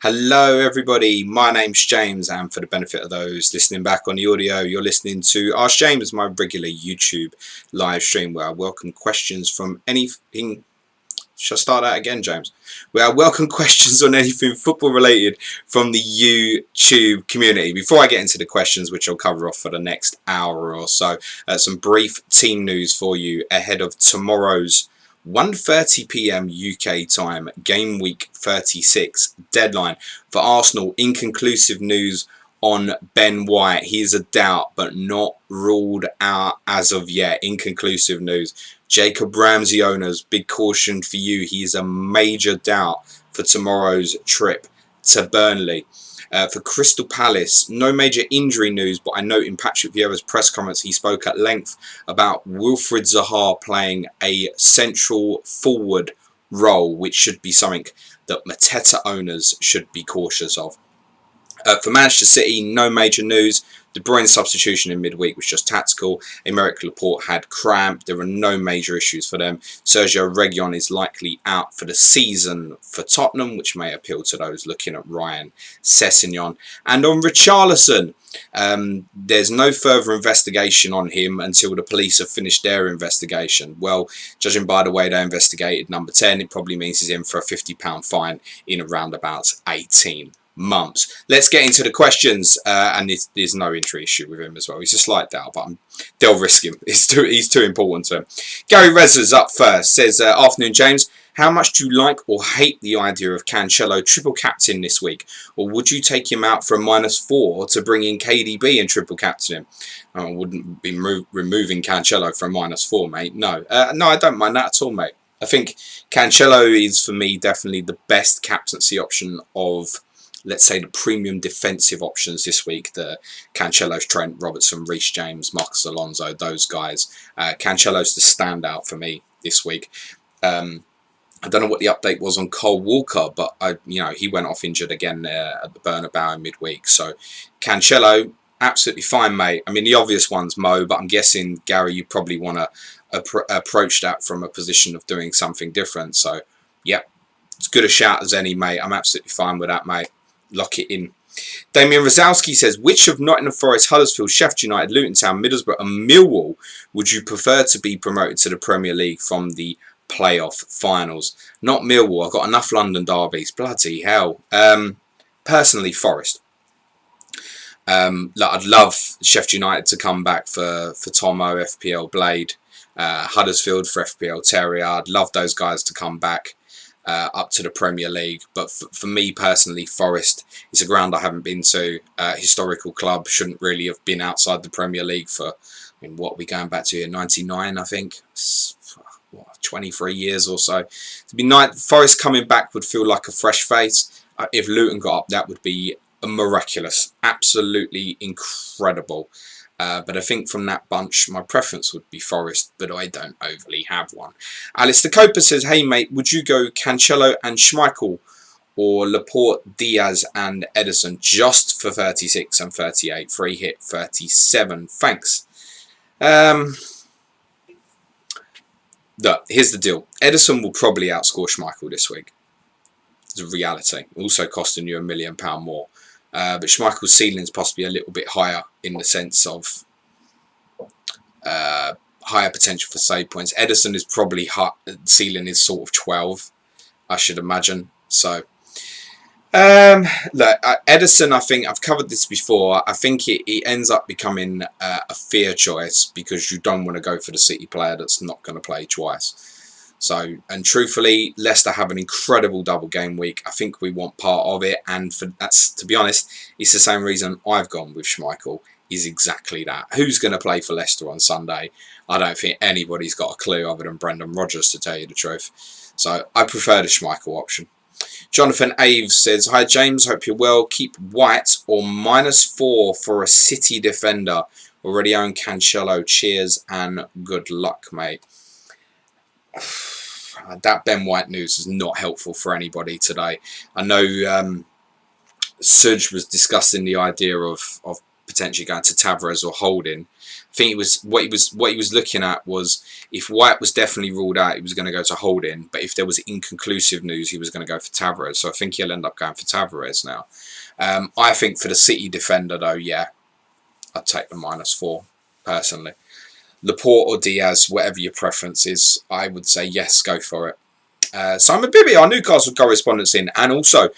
Hello everybody, my name's James, and for the benefit of those listening back on the audio, you're listening to Ask James, my regular YouTube live stream where I welcome questions from anything. Shall I start that again, James? Where I welcome questions on anything football related from the YouTube community. Before I get into the questions, which I'll cover off for the next hour or so, some brief team news for you ahead of tomorrow's 1:30 p.m. UK time game week 36 deadline for Arsenal. Inconclusive news on Ben White. He is a doubt but not ruled out as of yet. Inconclusive news. Jacob Ramsey owners, big caution for you. He is a major doubt for tomorrow's trip to Burnley. For Crystal Palace, no major injury news, but I note in Patrick Vieira's press conference he spoke at length about Wilfried Zaha playing a central forward role, which should be something that Mateta owners should be cautious of. For Manchester City, no major news. De Bruyne's substitution in midweek was just tactical. Aymeric Laporte had cramp. There are no major issues for them. Sergio Reguilon is likely out for the season for Tottenham, which may appeal to those looking at Ryan Sessegnon. And on Richarlison, there's no further investigation on him until the police have finished their investigation. Well, judging by the way they investigated number 10, it probably means he's in for a £50 fine in around about 18 months. Let's get into the questions, and there's no injury issue with him as well. He's a slight doubt, but they'll risk him. He's too important to him. Gary Rezza's up first. Says, afternoon, James. How much do you like or hate the idea of Cancelo triple captain this week? Or would you take him out for a -4 to bring in KDB and triple captain him? I wouldn't be removing Cancelo for a -4, mate. No, no, I don't mind that at all, mate. I think Cancelo is, for me, definitely the best captaincy option of, let's say, the premium defensive options this week. The Cancelo's, Trent, Robertson, Reece James, Marcus Alonso, those guys. Cancelo's the standout for me this week. I don't know what the update was on Cole Walker, but he went off injured again at the Bernabeu in midweek. So Cancelo, absolutely fine, mate. I mean, the obvious one's Mo, but I'm guessing, Gary, you probably want to approach that from a position of doing something different. So, yep, as good a shout as any, mate. I'm absolutely fine with that, mate. Lock it in. Damien Rozalski says, which of Nottingham Forest, Huddersfield, Sheffield United, Luton Town, Middlesbrough and Millwall would you prefer to be promoted to the Premier League from the playoff finals? Not Millwall. I've got enough London derbies. Bloody hell. Personally, Forest. I'd love Sheffield United to come back for Tomo, FPL Blade. Huddersfield for FPL Terrier. I'd love those guys to come back up to the Premier League, but for me personally, Forest is a ground I haven't been to. Historical club, shouldn't really have been outside the Premier League for, what are we going back to here, 99 I think, 23 years or so. To be Forest coming back would feel like a fresh face. If Luton got up, that would be miraculous, absolutely incredible. But I think from that bunch, my preference would be Forest, but I don't overly have one. Alistair Coper says, hey mate, would you go Cancelo and Schmeichel or Laporte, Diaz and Ederson just for 36 and 38? Free hit 37. Thanks. Look, here's the deal. Ederson will probably outscore Schmeichel this week. It's a reality. Also costing you £1 million more. But Schmeichel's ceiling is possibly a little bit higher in the sense of higher potential for save points. Ederson is probably ceiling is sort of 12, I should imagine. So, look, Ederson, I think I've covered this before. I think it ends up becoming a fear choice because you don't want to go for the City player that's not going to play twice. So, and truthfully, Leicester have an incredible double game week. I think we want part of it, and that's, to be honest, it's the same reason I've gone with Schmeichel, is exactly that. Who's going to play for Leicester on Sunday? I don't think anybody's got a clue other than Brendan Rodgers, to tell you the truth. So, I prefer the Schmeichel option. Jonathan Aves says, hi James, hope you're well. Keep White or -4 for a City defender. Already own Cancelo. Cheers and good luck, mate. That Ben White news is not helpful for anybody today. I know Suj was discussing the idea of potentially going to Tavares or Holding. I think it was what he was looking at was if White was definitely ruled out, he was going to go to Holding, but if there was inconclusive news, he was going to go for Tavares. So I think he'll end up going for Tavares now. I think for the City defender though, yeah, I'd take the -4 personally. Laporte or Diaz, whatever your preference is, I would say yes, go for it. Simon Bibby, our Newcastle correspondent's in, and also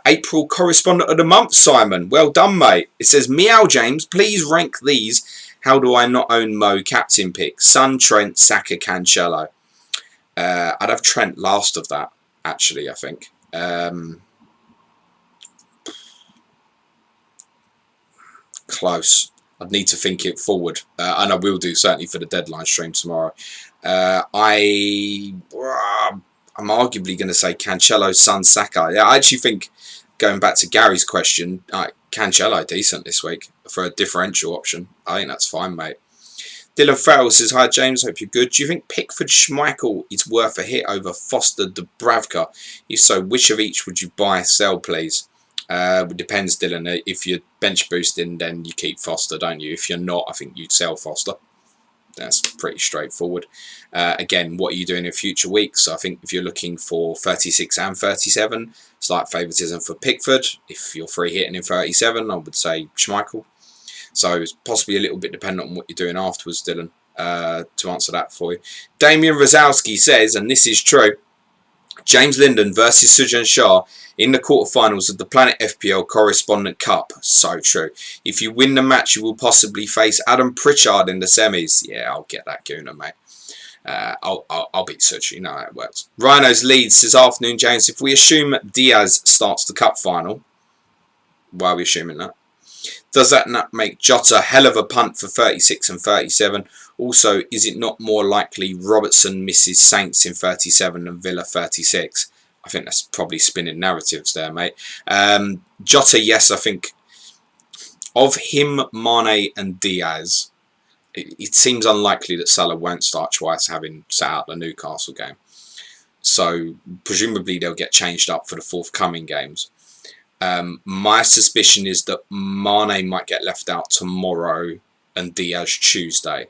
April correspondent of the month, Simon. Well done, mate. It says, Meow James, please rank these. How do I not own Mo captain pick? Son, Trent, Saka, Cancelo. I'd have Trent last of that, actually, I think. Close. I'd need to think it forward, and I will do certainly for the deadline stream tomorrow. I'm arguably going to say Cancelo, Son, Saka. Yeah, I actually think, going back to Gary's question, Cancelo decent this week for a differential option. I think that's fine, mate. Dylan Farrell says, hi James, hope you're good. Do you think Pickford Schmeichel is worth a hit over Foster Dubravka? If so, which of each would you buy, sell, please? It depends, Dylan. If you're bench boosting, then you keep Foster, don't you? If you're not, I think you'd sell Foster. That's pretty straightforward. Again, what are you doing in future weeks? So I think if you're looking for 36 and 37, slight favouritism for Pickford. If you're free hitting in 37, I would say Schmeichel. So it's possibly a little bit dependent on what you're doing afterwards, Dylan, to answer that for you. Damian Rozalski says, and this is true, James Linden versus Sujan Shah in the quarterfinals of the Planet FPL Correspondent Cup. So true. If you win the match, you will possibly face Adam Pritchard in the semis. Yeah, I'll get that gooner, mate. I'll beat Such. You know how it works. Rhinos Leeds says, afternoon, James. If we assume Diaz starts the cup final, why are we assuming that? Does that not make Jota a hell of a punt for 36 and 37? Also, is it not more likely Robertson misses Saints in 37 and Villa 36? I think that's probably spinning narratives there, mate. Jota, yes, I think of him, Mane and Diaz, it seems unlikely that Salah won't start twice, having sat out the Newcastle game. So presumably they'll get changed up for the forthcoming games. My suspicion is that Mane might get left out tomorrow and Diaz Tuesday.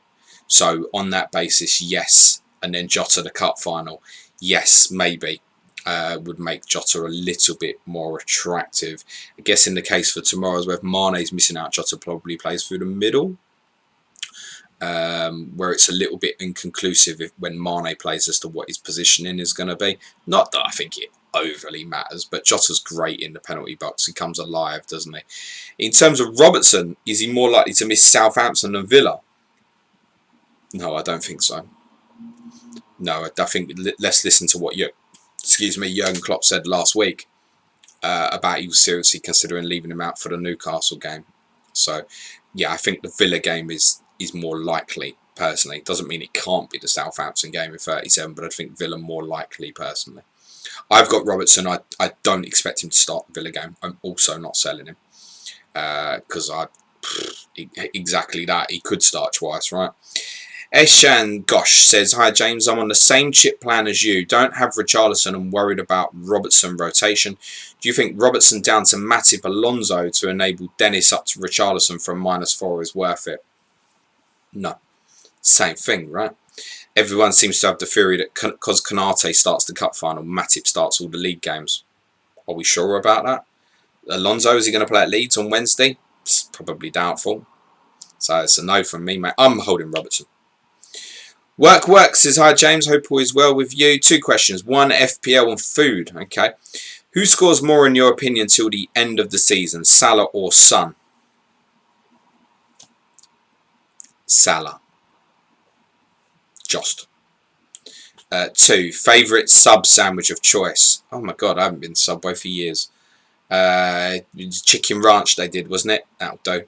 So on that basis, yes. And then Jota the cup final, yes, maybe. Would make Jota a little bit more attractive. I guess in the case for tomorrow's where Mane's missing out, Jota probably plays through the middle. Where it's a little bit inconclusive when Mane plays as to what his positioning is going to be. Not that I think it overly matters, but Jota's great in the penalty box. He comes alive, doesn't he? In terms of Robertson, is he more likely to miss Southampton than Villa? No, I don't think so. No, I think let's listen to what Jurgen Klopp said last week about he was seriously considering leaving him out for the Newcastle game. So, yeah, I think the Villa game is more likely, personally. Doesn't mean it can't be the Southampton game in 37, but I think Villa more likely, personally. I've got Robertson. I don't expect him to start the Villa game. I'm also not selling him. Because exactly that. He could start twice, right? Eshan Gosh says, hi James, I'm on the same chip plan as you. Don't have Richarlison and worried about Robertson rotation. Do you think Robertson down to Matip Alonso to enable Dennis up to Richarlison from -4 is worth it? No. Same thing, right? Everyone seems to have the theory that because Konate starts the cup final, Matip starts all the league games. Are we sure about that? Alonso, is he going to play at Leeds on Wednesday? It's probably doubtful. So it's a no from me, mate. I'm holding Robertson. Work says, hi James, hope all is well with you. 2 questions. 1, FPL and food. Okay. Who scores more in your opinion till the end of the season? Salah or Son? Salah. Just. 2, favourite sub sandwich of choice. Oh my god, I haven't been to Subway for years. Chicken Ranch they did, wasn't it? That'll do.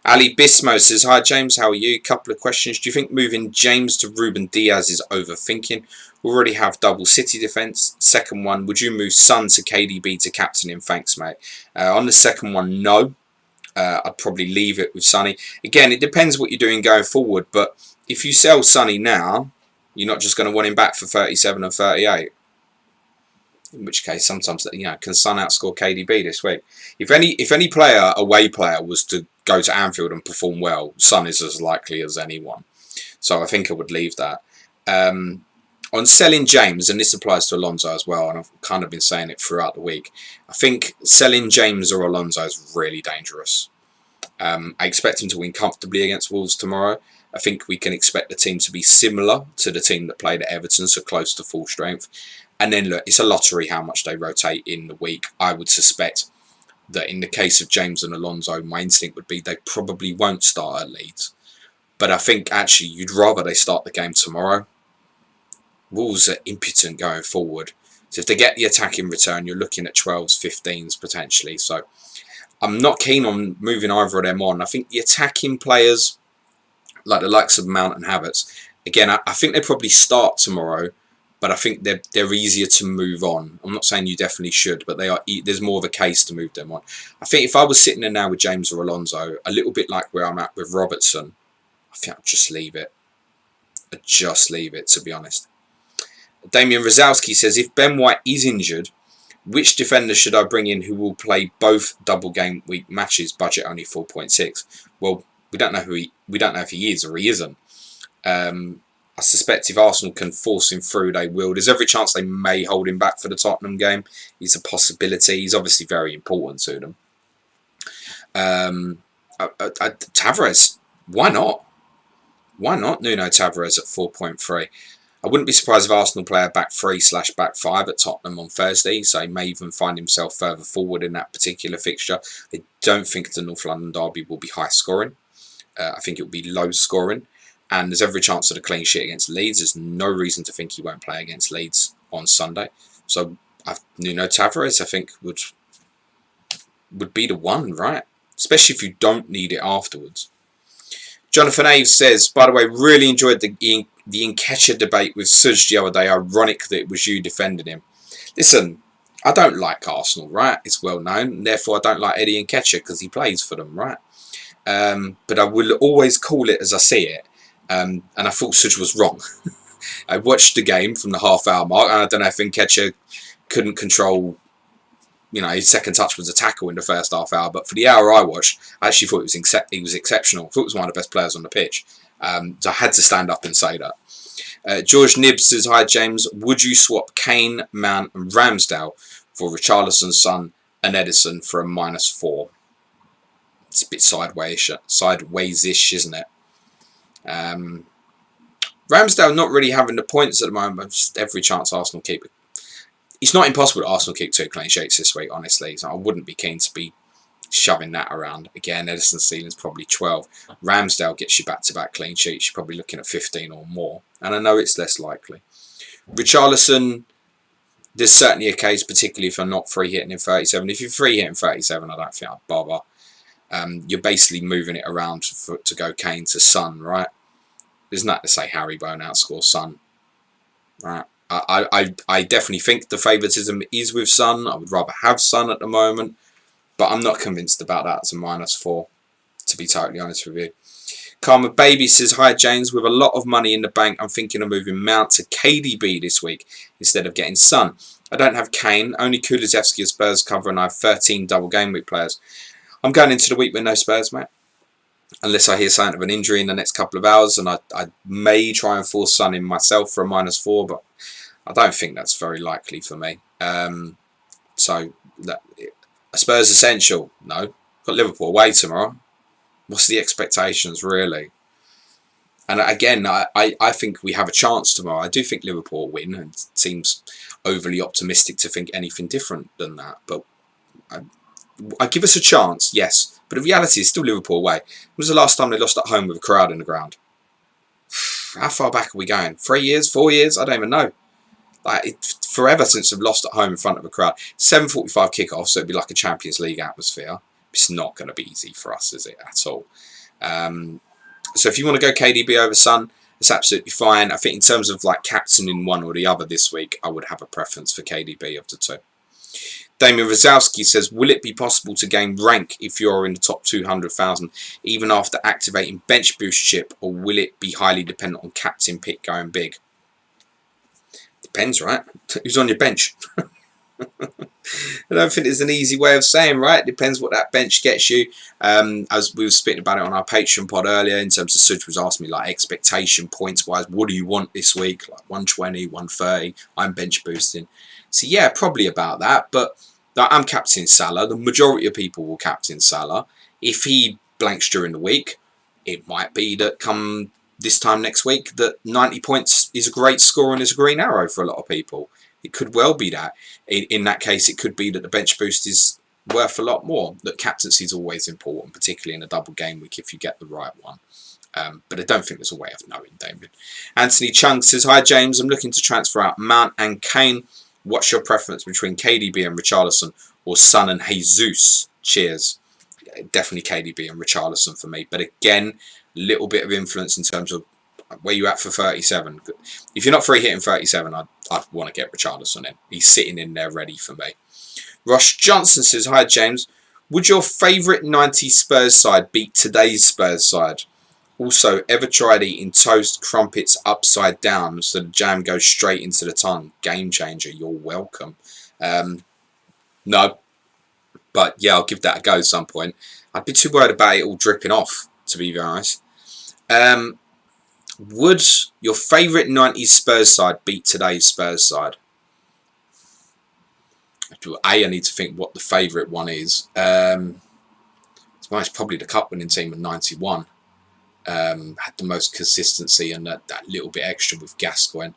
Ali Bismo says, hi James, how are you? Couple of questions. Do you think moving James to Ruben Diaz is overthinking? We already have double City defence. Second one, would you move Son to KDB to captain him? Thanks, mate. On the second one, no. I'd probably leave it with Sonny. Again, it depends what you're doing going forward, but if you sell Sonny now, you're not just going to want him back for 37 and 38. In which case, sometimes, can Son outscore KDB this week? If any away player was to go to Anfield and perform well, Son is as likely as anyone. So I think I would leave that. On selling James, and this applies to Alonso as well, and I've kind of been saying it throughout the week, I think selling James or Alonso is really dangerous. I expect him to win comfortably against Wolves tomorrow. I think we can expect the team to be similar to the team that played at Everton, so close to full strength. And then look, it's a lottery how much they rotate in the week. I would suspect that in the case of James and Alonso, my instinct would be they probably won't start at Leeds. But I think actually you'd rather they start the game tomorrow. Wolves are impotent going forward. So if they get the attacking return, you're looking at 12s, 15s potentially. So I'm not keen on moving either of them on. I think the attacking players, like the likes of Mount and Havertz, again, I think they probably start tomorrow, but I think they're easier to move on. I'm not saying you definitely should, but there's more of a case to move them on. I think if I was sitting there now with James or Alonso, a little bit like where I'm at with Robertson, I think I'd just leave it. I'd just leave it, to be honest. Damian Rosowski says, if Ben White is injured, which defender should I bring in who will play both double game week matches? Budget only 4.6. Well, we don't know if he is or he isn't. I suspect if Arsenal can force him through, they will. There's every chance they may hold him back for the Tottenham game. It's a possibility. He's obviously very important to them. Tavares, why not? Why not Nuno Tavares at 4.3? I wouldn't be surprised if Arsenal play a back 3/back 5 at Tottenham on Thursday, so he may even find himself further forward in that particular fixture. I don't think the North London derby will be high scoring. I think it will be low scoring, and there's every chance of a clean sheet against Leeds. There's no reason to think he won't play against Leeds on Sunday. So Nuno Tavares, I think, would be the one, right? Especially if you don't need it afterwards. Jonathan Aves says, by the way, really enjoyed the Nketiah debate with Suj the other day. Ironic that it was you defending him. Listen, I don't like Arsenal, right? It's well known. And therefore, I don't like Eddie Nketiah because he plays for them, right? But I will always call it as I see it. And I thought Suj was wrong. I watched the game from the half-hour mark, and I don't know if Nketiah couldn't control, his second touch was a tackle in the first half hour, but for the hour I watched, I actually thought he was exceptional. I thought he was one of the best players on the pitch. So I had to stand up and say that. George Nibbs says, hi James, would you swap Kane, Mount and Ramsdale for Richarlison's Son and Edison for a -4? It's a bit sideways-ish, isn't it? Ramsdale not really having the points at the moment, just every chance Arsenal keep it. It's not impossible that Arsenal keep 2 clean sheets this week, honestly. So I wouldn't be keen to be shoving that around. Again, Edison's ceiling's probably 12. Ramsdale gets you back-to-back clean sheets. You're probably looking at 15 or more. And I know it's less likely. Richarlison, there's certainly a case, particularly if I'm not free hitting in 37. If you're free hitting 37, I don't think I'd bother. You're basically moving it around to go Kane to Son, right? There's nothing to say Harry Bone outscores Son, right? I definitely think the favouritism is with Son. I would rather have Son at the moment, but I'm not convinced about that as a -4, to be totally honest with you. Karma Baby says, hi James, with a lot of money in the bank, I'm thinking of moving Mount to KDB this week instead of getting Son. I don't have Kane, only Kulusevski as Spurs cover, and I have 13 double game week players. I'm going into the week with no Spurs, mate. Unless I hear something of an injury in the next couple of hours, and I may try and force Son in myself for a -4, but I don't think that's very likely for me. So, a Spurs essential? No. Got Liverpool away tomorrow. What's the expectations, really? And again, I think we have a chance tomorrow. I do think Liverpool will win, and it seems overly optimistic to think anything different than that. But I give us a chance, yes. But the reality is still Liverpool away. When was the last time they lost at home with a crowd in the ground? How far back are we going? 3 years? 4 years? I don't even know. It's forever since they've lost at home in front of a crowd. 7:45 kickoff, so it'd be like a Champions League atmosphere. It's not going to be easy for us, is it, at all? So if you want to go KDB over Son, it's absolutely fine. I think in terms of like captaining one or the other this week, I would have a preference for KDB of the two. Damian Rosowski says, will it be possible to gain rank if you're in the top 200,000 even after activating bench boost chip, or will it be highly dependent on captain pick going big? Depends, right? Who's on your bench? I don't think there's an easy way of saying, right? It depends what that bench gets you. As we were speaking about it on our Patreon pod earlier, in terms of Suj was asking me like expectation points wise, what do you want this week? Like 120, 130. I'm bench boosting. So yeah, probably about that. But I'm captain Salah. The majority of people will captain Salah. If he blanks during the week, it might be that come this time next week that 90 points is a great score and is a green arrow for a lot of people. It could well be that. In that case, it could be that the bench boost is worth a lot more. That captaincy is always important, particularly in a double game week if you get the right one. But I don't think there's a way of knowing, David. Anthony Chung says, hi James, I'm looking to transfer out Mount and Kane. What's your preference between KDB and Richarlison or Son and Jesus? Cheers. Definitely KDB and Richarlison for me. But again, a little bit of influence in terms of where you at for 37. If you're not free hitting 37, I'd want to get Richarlison in. He's sitting in there ready for me. Ross Johnson says, hi James, would your favourite 90s Spurs side beat today's Spurs side? Also, ever tried eating toast crumpets upside down so the jam goes straight into the tongue? Game changer, you're welcome. No, but yeah, I'll give that a go at some point. I'd be too worried about it all dripping off, to be very honest. Would your favourite 90s Spurs side beat today's Spurs side? I need to think what the favourite one is. It's probably the cup winning team of 91. Had the most consistency and that little bit extra with Gascoigne.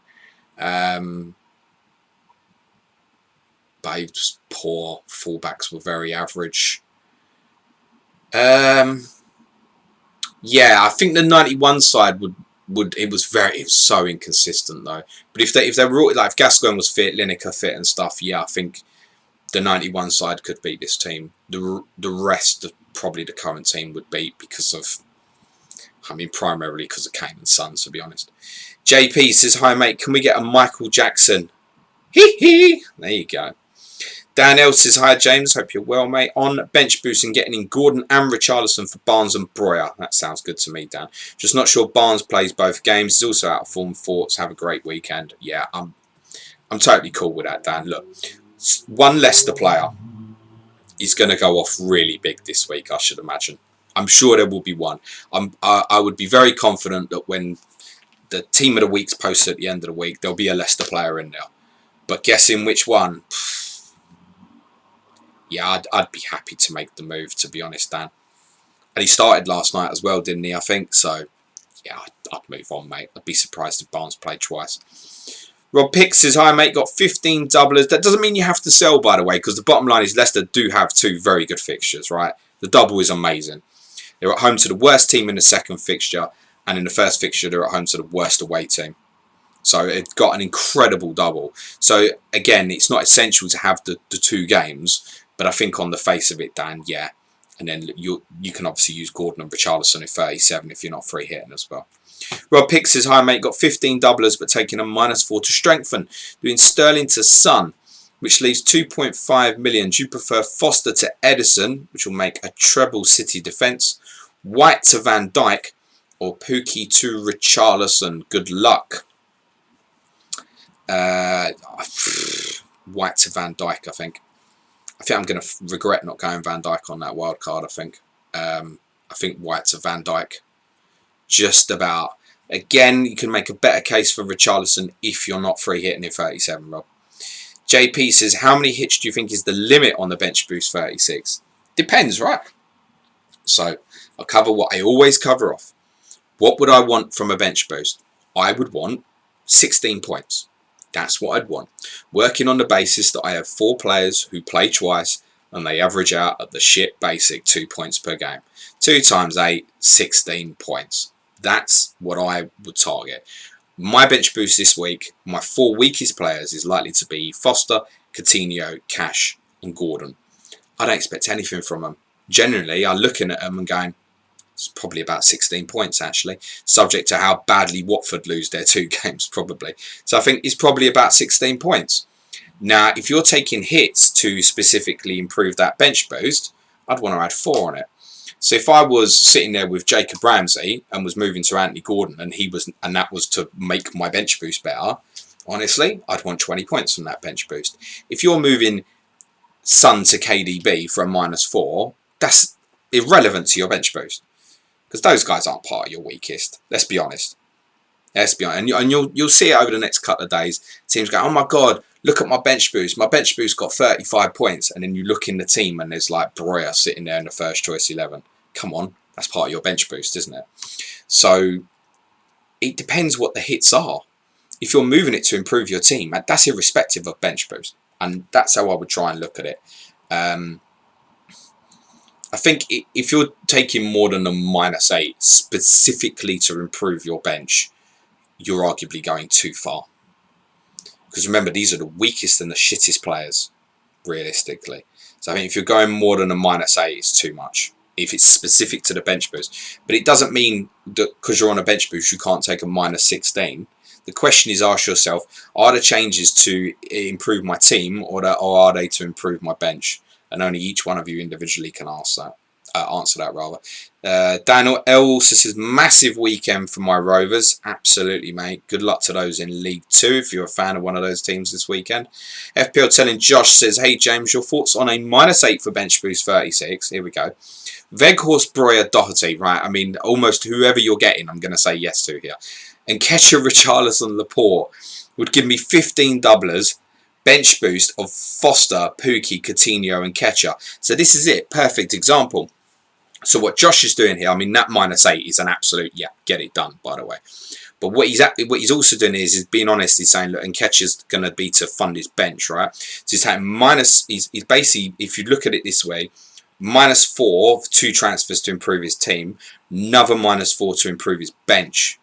But just poor. Fullbacks were very average. Yeah, I think the 91 side would it was so inconsistent though. But if they were like if Gascoigne was fit, Lineker fit and stuff, yeah, I think the 91 side could beat this team. The rest of probably the current team would beat because of, primarily because of Kane and Son, to be honest. JP says, hi mate, can we get a Michael Jackson? Hee hee. There you go. Dan L says, hi James, hope you're well mate. On bench boost and getting in Gordon and Richarlison for Barnes and Breuer. That sounds good to me, Dan. Just not sure Barnes plays both games. He's also out of form. Thoughts, have a great weekend. Yeah, I'm totally cool with that, Dan. Look, one Leicester player is going to go off really big this week, I should imagine. I'm sure there will be one. I would be very confident that when the team of the week's posted at the end of the week, there'll be a Leicester player in there. But guessing which one? Yeah, I'd be happy to make the move, to be honest, Dan. And he started last night as well, didn't he, I think? So, yeah, I'd move on, mate. I'd be surprised if Barnes played twice. Rob Pick says, hi, mate, got 15 doublers. That doesn't mean you have to sell, by the way, because the bottom line is Leicester do have two very good fixtures, right? The double is amazing. They're at home to the worst team in the second fixture, and in the first fixture, they're at home to the worst away team. So it's got an incredible double. So, again, it's not essential to have the two games, but I think on the face of it, Dan, yeah. And then you can obviously use Gordon and Richarlison at 37 if you're not free hitting as well. Rob Pick says, hi mate, got 15 doublers but taking a -4 to strengthen. Doing Sterling to Son, which leaves 2.5 million. Do you prefer Foster to Edison, which will make a treble City defence? White to Van Dijk or Pookie to Richarlison? Good luck. White to Van Dijk, I think. I think I'm going to regret not going Van Dijk on that wild card, I think. I think White to Van Dijk. Just about. Again, you can make a better case for Richarlison if you're not free hitting in 37, Rob. JP says, how many hits do you think is the limit on the bench boost 36? Depends, right? So, I'll cover what I always cover off. What would I want from a bench boost? I would want 16 points. That's what I'd want. Working on the basis that I have 4 players who play twice and they average out at the shit basic 2 points per game. 2 times 8, 16 points. That's what I would target. My bench boost this week, my 4 weakest players is likely to be Foster, Coutinho, Cash and Gordon. I don't expect anything from them. Generally, I'm looking at them and going, it's probably about 16 points actually, subject to how badly Watford lose their 2 games probably. So I think it's probably about 16 points. Now, if you're taking hits to specifically improve that bench boost, I'd want to add 4 on it. So if I was sitting there with Jacob Ramsey and was moving to Anthony Gordon and that was to make my bench boost better, honestly, I'd want 20 points from that bench boost. If you're moving Son to KDB for a -4, that's irrelevant to your bench boost. Because those guys aren't part of your weakest. Let's be honest. Let's be honest. And you'll see it over the next couple of days. Teams go, oh my God, look at my bench boost. My bench boost got 35 points. And then you look in the team and there's like Breuer sitting there in the first choice 11. Come on. That's part of your bench boost, isn't it? So it depends what the hits are. If you're moving it to improve your team, that's irrespective of bench boost. And that's how I would try and look at it. I think if you're taking more than a -8 specifically to improve your bench, you're arguably going too far. Because remember, these are the weakest and the shittest players, realistically. So I think if you're going more than a -8, it's too much. If it's specific to the bench boost. But it doesn't mean that because you're on a bench boost, you can't take a -16. The question is, ask yourself, are the changes to improve my team or are they to improve my bench? And only each one of you individually can answer that rather. Daniel L also says, massive weekend for my Rovers. Absolutely, mate. Good luck to those in League 2 if you're a fan of one of those teams this weekend. FPL telling Josh says, hey James, your thoughts on a -8 for bench boost 36? Here we go. Weghorst, Breuer, Doherty. Right, I mean, almost whoever you're getting, I'm going to say yes to here. And Ketcher, Richarlison, Laporte would give me 15 doublers. Bench boost of Foster, Pukki, Coutinho and Ketcher. So this is it. Perfect example. So what Josh is doing here, I mean, that -8 is an absolute, yeah, get it done, by the way. But what he's also doing is being honest. He's saying, look, and Ketcher's going to be to fund his bench, right? So he's taking he's basically, if you look at it this way, -4 for 2 transfers to improve his team, another -4 to improve his bench.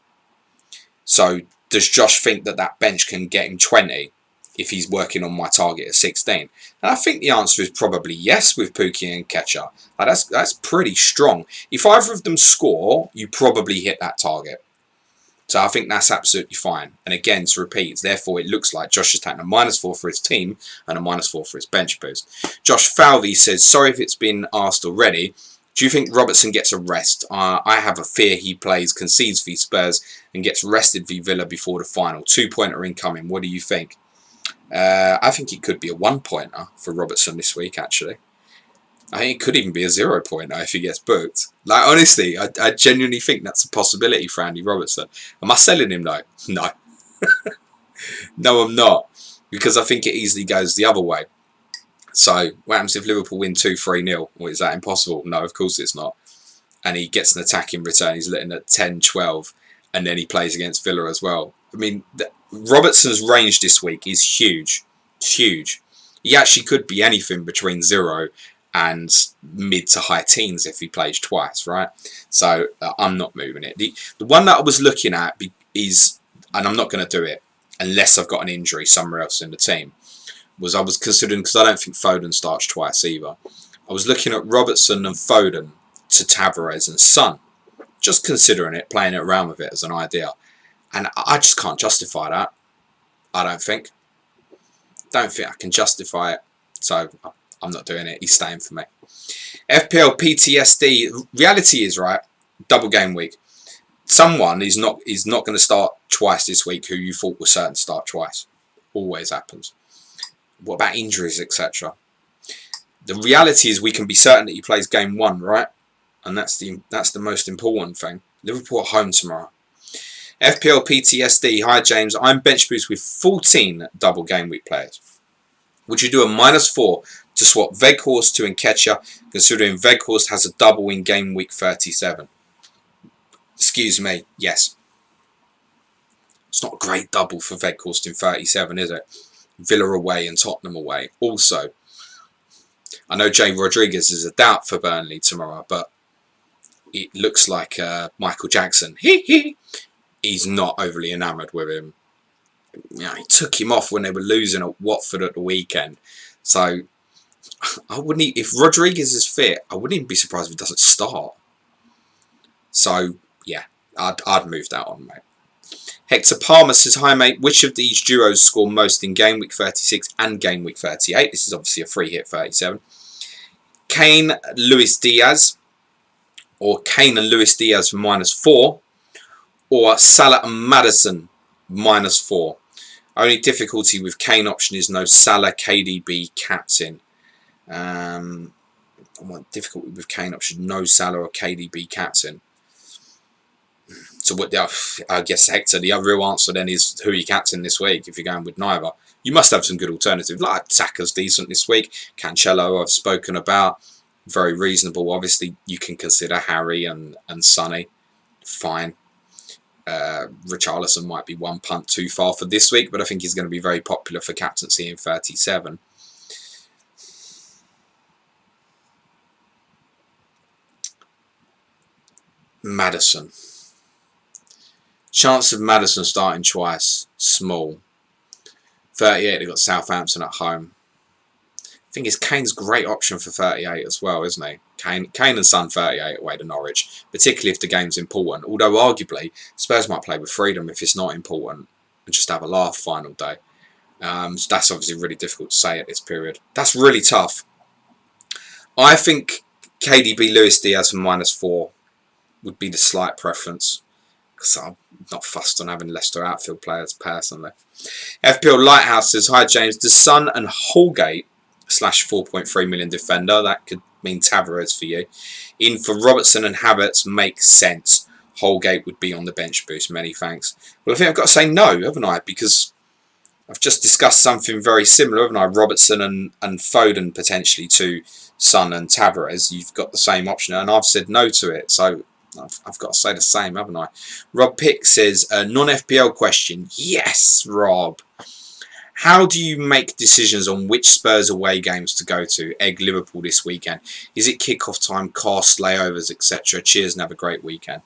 So does Josh think that bench can get him 20? If he's working on my target at 16? And I think the answer is probably yes with Pukki and Ketcher. That's pretty strong. If either of them score, you probably hit that target. So I think that's absolutely fine. And again, to repeat, therefore it looks like Josh is taking a -4 for his team and a -4 for his bench boost. Josh Falvey says, sorry if it's been asked already. Do you think Robertson gets a rest? I have a fear he concedes v Spurs and gets rested v Villa before the final. 2-pointer incoming. What do you think? I think it could be a 1-pointer for Robertson this week, actually. I think it could even be a 0-pointer if he gets booked. Like, honestly, I genuinely think that's a possibility for Andy Robertson. Am I selling him, though? No. No, I'm not. Because I think it easily goes the other way. So, what happens if Liverpool win 2-3-0? Well, is that impossible? No, of course it's not. And he gets an attack in return. He's looking at 10-12. And then he plays against Villa as well. I mean, Robertson's range this week is huge. It's huge. He actually could be anything between 0 and mid to high teens if he plays twice, right? So I'm not moving it. The one that I was looking at is, and I'm not going to do it unless I've got an injury somewhere else in the team, I was considering, because I don't think Foden starts twice either. I was looking at Robertson and Foden to Tavares and Son. Just considering it, playing it around with it as an idea. And I just can't justify that. I don't think. Don't think I can justify it. So I'm not doing it. He's staying for me. FPL PTSD. Reality is, right, double game week. Someone is not going to start twice this week who you thought was certain to start twice. Always happens. What about injuries, etc.? The reality is we can be certain that he plays game 1, right? And that's the most important thing. Liverpool at home tomorrow. FPL PTSD. Hi James, I'm bench boost with 14 double game week players. Would you do a -4 to swap Weghorst to Nketiah, considering Weghorst has a double in game week 37? Excuse me, yes. It's not a great double for Weghorst in 37, is it? Villa away and Tottenham away. Also, I know Jay Rodriguez is a doubt for Burnley tomorrow, but it looks like Michael Jackson. He's not overly enamoured with him. You know, he took him off when they were losing at Watford at the weekend. So I wouldn't. If Rodriguez is fit, I wouldn't even be surprised if he doesn't start. So yeah, I'd move that on, mate. Hector Palmer says, hi mate, which of these duos score most in game week 36 and game week 38? This is obviously a free hit 37. Kane, Luis Diaz, or Kane and Luis Diaz for -4, or Salah and Maddison -4. Only difficulty with Kane option is no Salah KDB captain. Difficulty with Kane option. No Salah or KDB captain. So what? I guess Hector. The real answer then is who you captain this week. If you're going with neither, you must have some good alternatives. Like Saka's decent this week. Cancelo I've spoken about, very reasonable. Obviously you can consider Harry and Sonny. Fine. Richarlison might be one punt too far for this week, but I think he's going to be very popular for captaincy in 37. Maddison. Chance of Maddison starting twice, small. 38, they've got Southampton at home. I think it's Kane's great option for 38 as well, isn't he? Kane and Son 38 away to Norwich, particularly if the game's important. Although arguably, Spurs might play with freedom if it's not important and just have a laugh final day. So that's obviously really difficult to say at this period. That's really tough. I think KDB Luis Diaz for -4 would be the slight preference, because I'm not fussed on having Leicester outfield players personally. FPL Lighthouse says, hi James, does Son and Holgate / 4.3 million defender, that could mean Tavares for you, in for Robertson and Havertz makes sense? Holgate would be on the bench boost, many thanks. Well, I think I've got to say no, haven't I? Because I've just discussed something very similar, haven't I? Robertson and Foden potentially to Son and Tavares. You've got the same option, and I've said no to it, so I've got to say the same, haven't I? Rob Pick says, non-FPL question. Yes, Rob. How do you make decisions on which Spurs away games to go to? Egg Liverpool this weekend. Is it kick-off time, cost, layovers, etc.? Cheers and have a great weekend.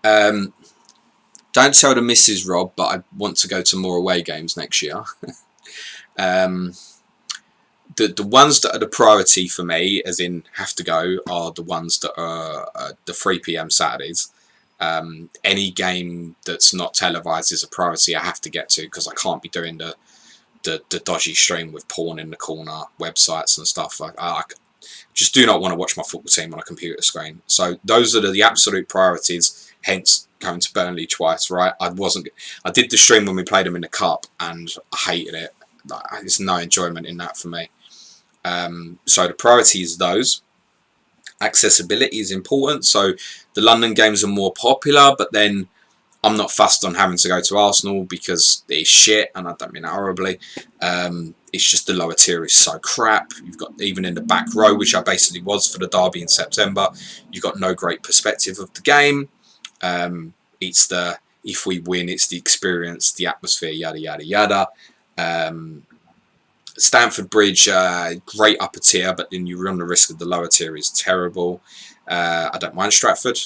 Don't tell the missus, Rob, but I want to go to more away games next year. The ones that are the priority for me, as in have to go, are the ones that are the 3 PM Saturdays. Any game that's not televised is a priority I have to get to, because I can't be doing the dodgy stream with porn in the corner websites and stuff. I just do not want to watch my football team on a computer screen. So those are the absolute priorities, hence going to Burnley twice, right? I did the stream when we played them in the Cup and I hated it. There's no enjoyment in that for me. So the priority is those. Accessibility is important, so the London games are more popular, but then I'm not fussed on having to go to Arsenal because it's shit, and I don't mean that horribly. It's just the lower tier is so crap. You've got, even in the back row, which I basically was for the derby in September, you've got no great perspective of the game. It's the, if we win, it's the experience, the atmosphere, yada yada yada. Stamford Bridge, great upper tier, but then you run the risk of the lower tier is terrible. I don't mind Stratford.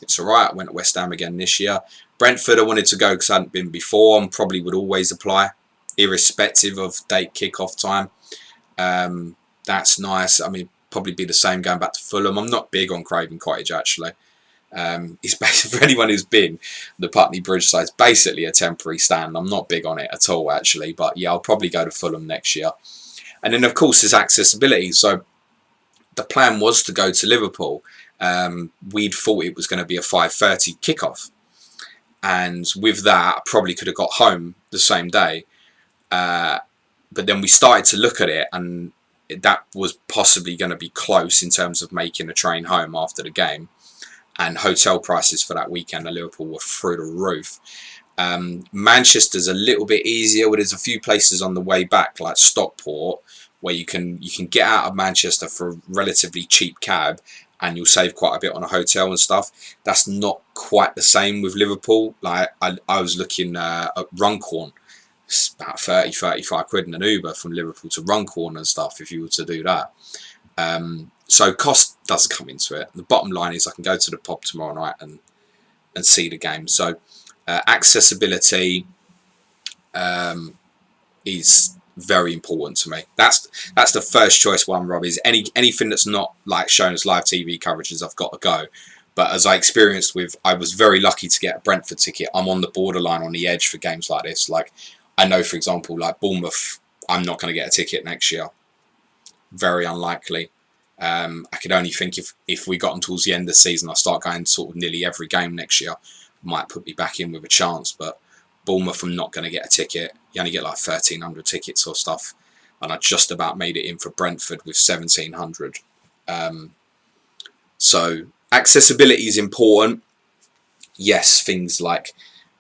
It's alright. I went to West Ham again this year. Brentford I wanted to go because I hadn't been before and probably would always apply, irrespective of date kick-off time. That's nice. I mean, probably be the same going back to Fulham. I'm not big on Craven Cottage, actually. It's basically, for anyone who's been the Putney Bridge side, it's basically a temporary stand. I'm not big on it at all, actually, but yeah, I'll probably go to Fulham next year. And then of course there's accessibility. So the plan was to go to Liverpool. We'd thought it was going to be a 5:30 kickoff, and with that I probably could have got home the same day, but then we started to look at it, and that was possibly going to be close in terms of making a train home after the game. And hotel prices for that weekend at Liverpool were through the roof. Manchester's a little bit easier, but there's a few places on the way back, like Stockport, where you can get out of Manchester for a relatively cheap cab, and you'll save quite a bit on a hotel and stuff. That's not quite the same with Liverpool. Like I was looking at Runcorn. It's about 30-35 quid in an Uber from Liverpool to Runcorn and stuff if you were to do that. So cost does come into it. The bottom line is I can go to the pub tomorrow night and see the game. So accessibility is very important to me. That's the first choice one, Rob. Is anything that's not like shown as live TV coverages, I've got to go. But as I experienced with, I was very lucky to get a Brentford ticket. I'm on the borderline, on the edge for games like this. Like I know, for example, like Bournemouth, I'm not going to get a ticket next year. Very unlikely. I could only think if we got towards the end of the season, I start going sort of nearly every game next year, might put me back in with a chance. But Bournemouth, I'm not going to get a ticket. You only get like 1,300 tickets or stuff and I just about made it in for Brentford with 1700. So accessibility is important. Yes, things like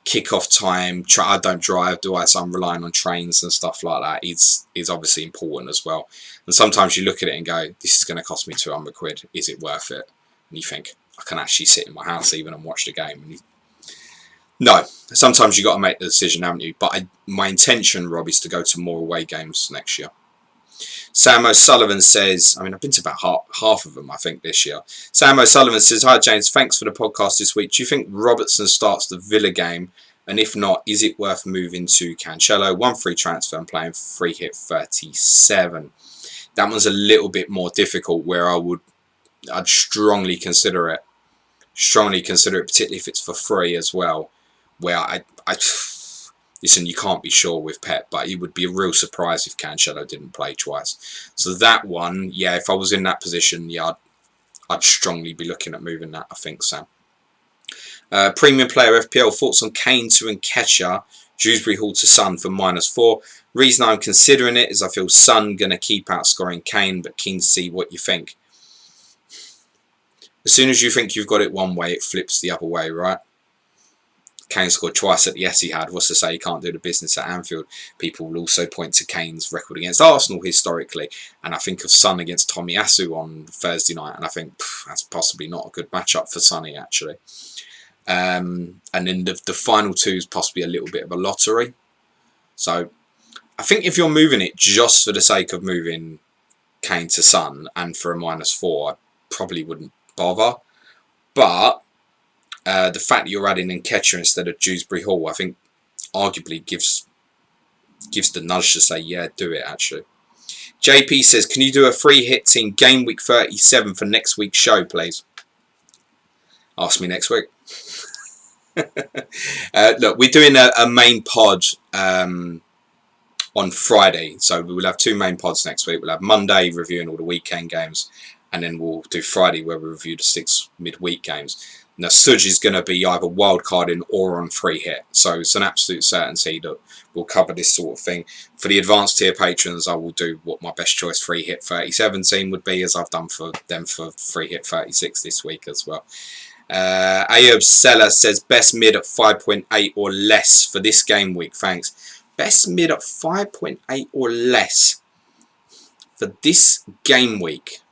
kick-off time. I don't drive, do I? So I'm relying on trains and stuff like that. Is obviously important as well. And sometimes you look at it and go, this is going to cost me 200 quid. Is it worth it? And you think, I can actually sit in my house even and watch the game. And no, sometimes you got to make the decision, haven't you? But my intention, Rob, is to go to more away games next year. Sam O'Sullivan says, I mean, I've been to about half of them, I think, this year. Sam O'Sullivan says, hi, James, thanks for the podcast this week. Do you think Robertson starts the Villa game? And if not, is it worth moving to Cancelo? 1 free transfer and playing free hit 37. That one's a little bit more difficult, where I'd strongly consider it. Strongly consider it, particularly if it's for free as well. Where listen, you can't be sure with Pep, but it would be a real surprise if Cancelo didn't play twice. So that one, yeah, if I was in that position, yeah, I'd strongly be looking at moving that, I think, Sam. Premium player FPL, thoughts on Kane to Nketiah, Dewsbury Hall to Son for -4. Reason I'm considering it is I feel Son going to keep outscoring Kane, but keen to see what you think. As soon as you think you've got it one way, it flips the other way, right? Kane scored twice at the Etihad. What's to say he can't do the business at Anfield? People will also point to Kane's record against Arsenal historically. And I think of Son against Tomiyasu on Thursday night. And I think that's possibly not a good matchup for Sonny, actually. And then the final two is possibly a little bit of a lottery. So I think if you're moving it just for the sake of moving Kane to Son and for a -4, I probably wouldn't bother. But the fact that you're adding Nketiah instead of Dewsbury Hall, I think, arguably gives the nudge to say, yeah, do it, actually. JP says, can you do a free hit team game week 37 for next week's show, please? Ask me next week. Look, we're doing a main pod on Friday. So we will have 2 main pods next week. We'll have Monday reviewing all the weekend games. And then we'll do Friday where we review the 6 midweek games. Now, Suj is going to be either wildcarding or on free hit. So it's an absolute certainty that we'll cover this sort of thing. For the advanced tier patrons, I will do what my best choice free hit 37 team would be, as I've done for them for free hit 36 this week as well. Ayub Seller says, best mid at 5.8 or less for this game week. Thanks. Best mid at 5.8 or less for this game week.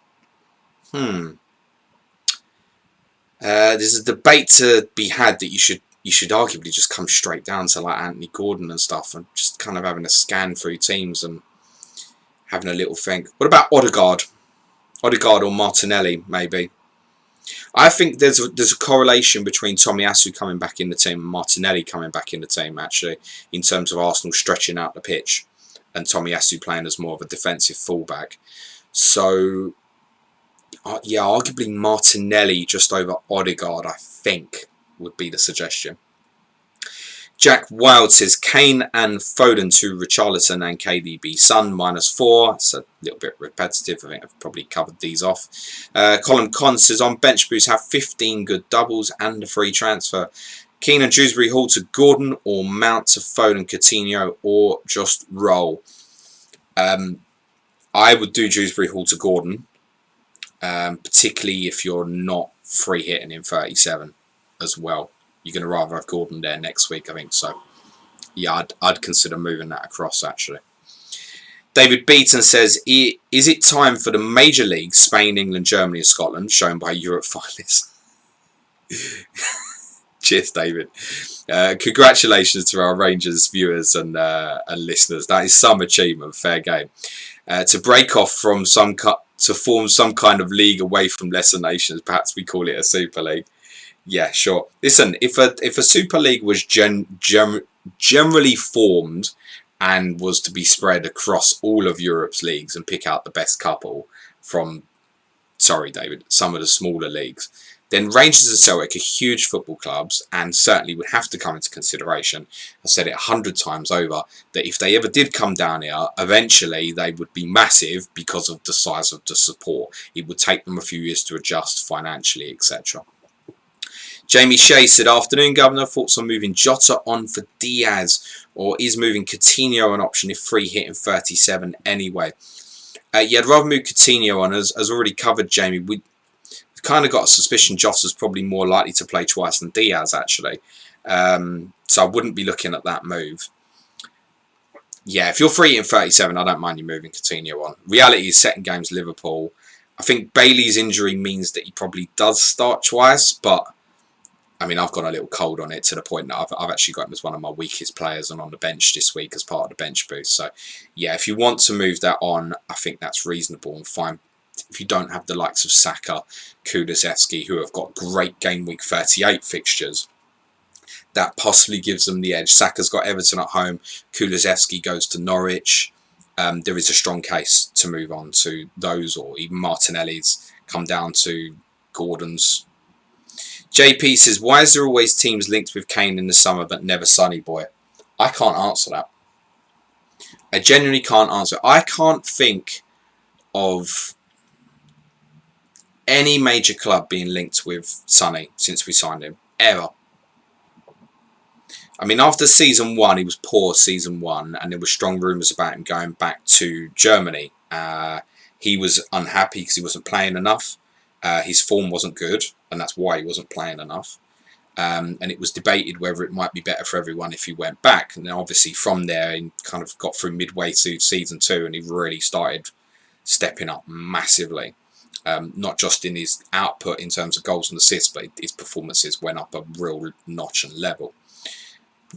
There's a debate to be had that you should arguably just come straight down to like Anthony Gordon and stuff, and just kind of having a scan through teams and having a little think. What about Odegaard? Odegaard or Martinelli, maybe. I think there's a correlation between Tomiyasu coming back in the team and Martinelli coming back in the team, actually, in terms of Arsenal stretching out the pitch and Tomiyasu playing as more of a defensive fullback. So yeah, arguably Martinelli just over Odegaard, I think, would be the suggestion. Jack Wild says, Kane and Foden to Richarlison and KDB. Son -4. It's a little bit repetitive. I think I've probably covered these off. Colin Con says, on bench boost, have 15 good doubles and a free transfer. Keane and Dewsbury Hall to Gordon, or Mount to Foden, Coutinho, or just roll. I would do Dewsbury Hall to Gordon. Particularly if you're not free hitting in 37 as well. You're going to rather have Gordon there next week, I think. So, yeah, I'd consider moving that across, actually. David Beaton says, is it time for the major leagues, Spain, England, Germany and Scotland, shown by Europe finalists? Cheers, David. Congratulations to our Rangers viewers and listeners. That is some achievement, fair game. To break off from to form some kind of league away from lesser nations, perhaps we call it a Super League. Yeah, sure. Listen, if a Super League was generally formed and was to be spread across all of Europe's leagues and pick out the best couple from, sorry David, some of the smaller leagues, then Rangers and Celtic are huge football clubs and certainly would have to come into consideration. I've said it 100 times over, that if they ever did come down here, eventually they would be massive because of the size of the support. It would take them a few years to adjust financially, etc. Jamie Shea said, afternoon, Governor. Thoughts on moving Jota on for Diaz or is moving Coutinho an option if free hitting 37 anyway? Yeah, I'd rather move Coutinho on, as already covered, Jamie. We've kind of got a suspicion Jota's probably more likely to play twice than Diaz, actually. So I wouldn't be looking at that move. Yeah, if you're free hitting 37, I don't mind you moving Coutinho on. Reality is second game's Liverpool. I think Bailey's injury means that he probably does start twice, but I mean, I've got a little cold on it to the point that I've actually got him as one of my weakest players and on the bench this week as part of the bench boost. So, yeah, if you want to move that on, I think that's reasonable and fine. If you don't have the likes of Saka, Kulusevski, who have got great Game Week 38 fixtures, that possibly gives them the edge. Saka's got Everton at home. Kulusevski goes to Norwich. There is a strong case to move on to those, or even Martinelli's, come down to Gordon's. JP says, why is there always teams linked with Kane in the summer but never Sonny Boy? I can't answer that. I genuinely can't answer. I can't think of any major club being linked with Sonny since we signed him, ever. I mean, after season 1, he was poor season 1, and there were strong rumours about him going back to Germany. He was unhappy because he wasn't playing enough. His form wasn't good, and that's why he wasn't playing enough. And it was debated whether it might be better for everyone if he went back. And then obviously from there, he kind of got through midway through season 2, and he really started stepping up massively. Not just in his output in terms of goals and assists, but his performances went up a real notch and level.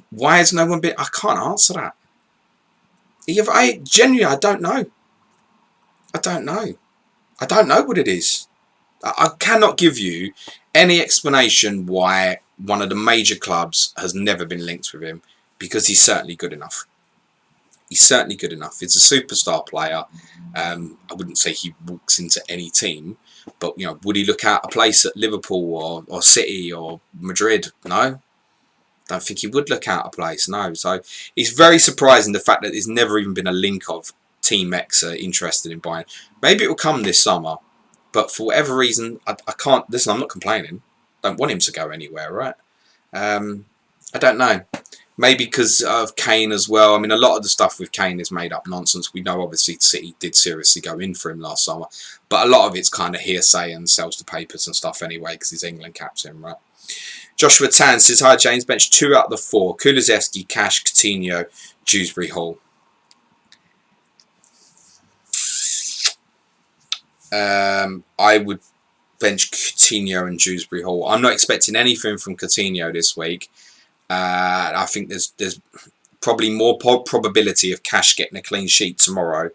Why has no one been... I can't answer that. Genuinely, I don't know. I don't know. I don't know what it is. I cannot give you any explanation why one of the major clubs has never been linked with him, because he's certainly good enough. He's certainly good enough. He's a superstar player. I wouldn't say he walks into any team, but you know, would he look out a place at Liverpool or City or Madrid? No. Don't think he would look out of place, no. So it's very surprising the fact that there's never even been a link of Team X interested in buying. Maybe it will come this summer, but for whatever reason, I can't. Listen, I'm not complaining. Don't want him to go anywhere, right? I don't know. Maybe because of Kane as well. I mean, a lot of the stuff with Kane is made up nonsense. We know obviously City did seriously go in for him last summer, but a lot of it's kind of hearsay and sells the papers and stuff anyway because he's England captain, right? Joshua Tan says, hi James, bench 2 out of the 4. Kulusevski, Cash, Coutinho, Dewsbury Hall. I would bench Coutinho and Dewsbury Hall. I'm not expecting anything from Coutinho this week. I think there's probably more probability of Cash getting a clean sheet tomorrow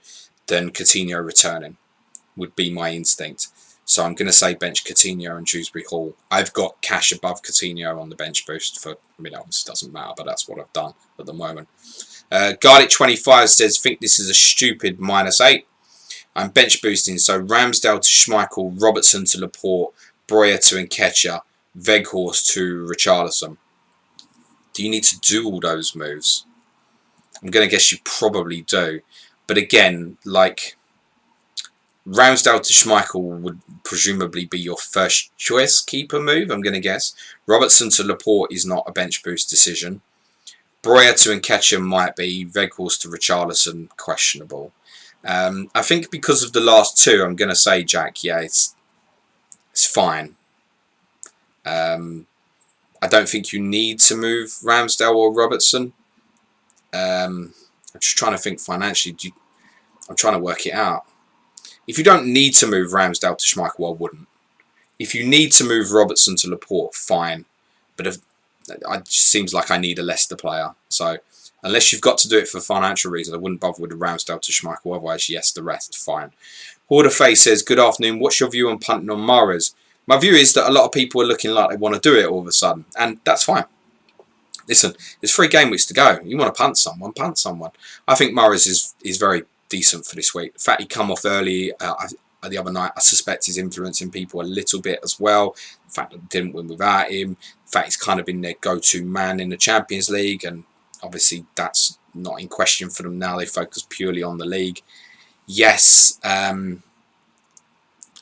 than Coutinho returning, would be my instinct. So I'm going to say bench Coutinho and Dewsbury Hall. I've got Cash above Coutinho on the bench boost for, I mean, obviously doesn't matter, but that's what I've done at the moment. Garlic25 says, think this is a stupid -8. I'm bench boosting, so Ramsdale to Schmeichel, Robertson to Laporte, Breuer to Nketiah, Weghorst to Richarlison. Do you need to do all those moves? I'm going to guess you probably do. But again, like, Ramsdale to Schmeichel would presumably be your first choice keeper move, I'm going to guess. Robertson to Laporte is not a bench boost decision. Breuer to Nketiah might be. Weghorst to Richarlison, questionable. I think because of the last 2, I'm going to say, Jack, yeah, it's fine. I don't think you need to move Ramsdale or Robertson. I'm just trying to think financially. I'm trying to work it out. If you don't need to move Ramsdale to Schmeichel, I wouldn't. If you need to move Robertson to Laporte, fine. But it just seems like I need a Leicester player. So unless you've got to do it for financial reasons, I wouldn't bother with the Ramsdale to Schmeichel. Otherwise, yes, the rest, fine. Horder Face says, good afternoon. What's your view on punting on Mahrez? My view is that a lot of people are looking like they want to do it all of a sudden. And that's fine. Listen, there's 3 game weeks to go. You want to punt someone, punt someone. I think Mahrez is very decent for this week. The fact he come off early the other night, I suspect he's influencing people a little bit as well. The fact that they didn't win without him. The fact he's kind of been their go-to man in the Champions League, and obviously that's not in question for them now. They focus purely on the league. Yes,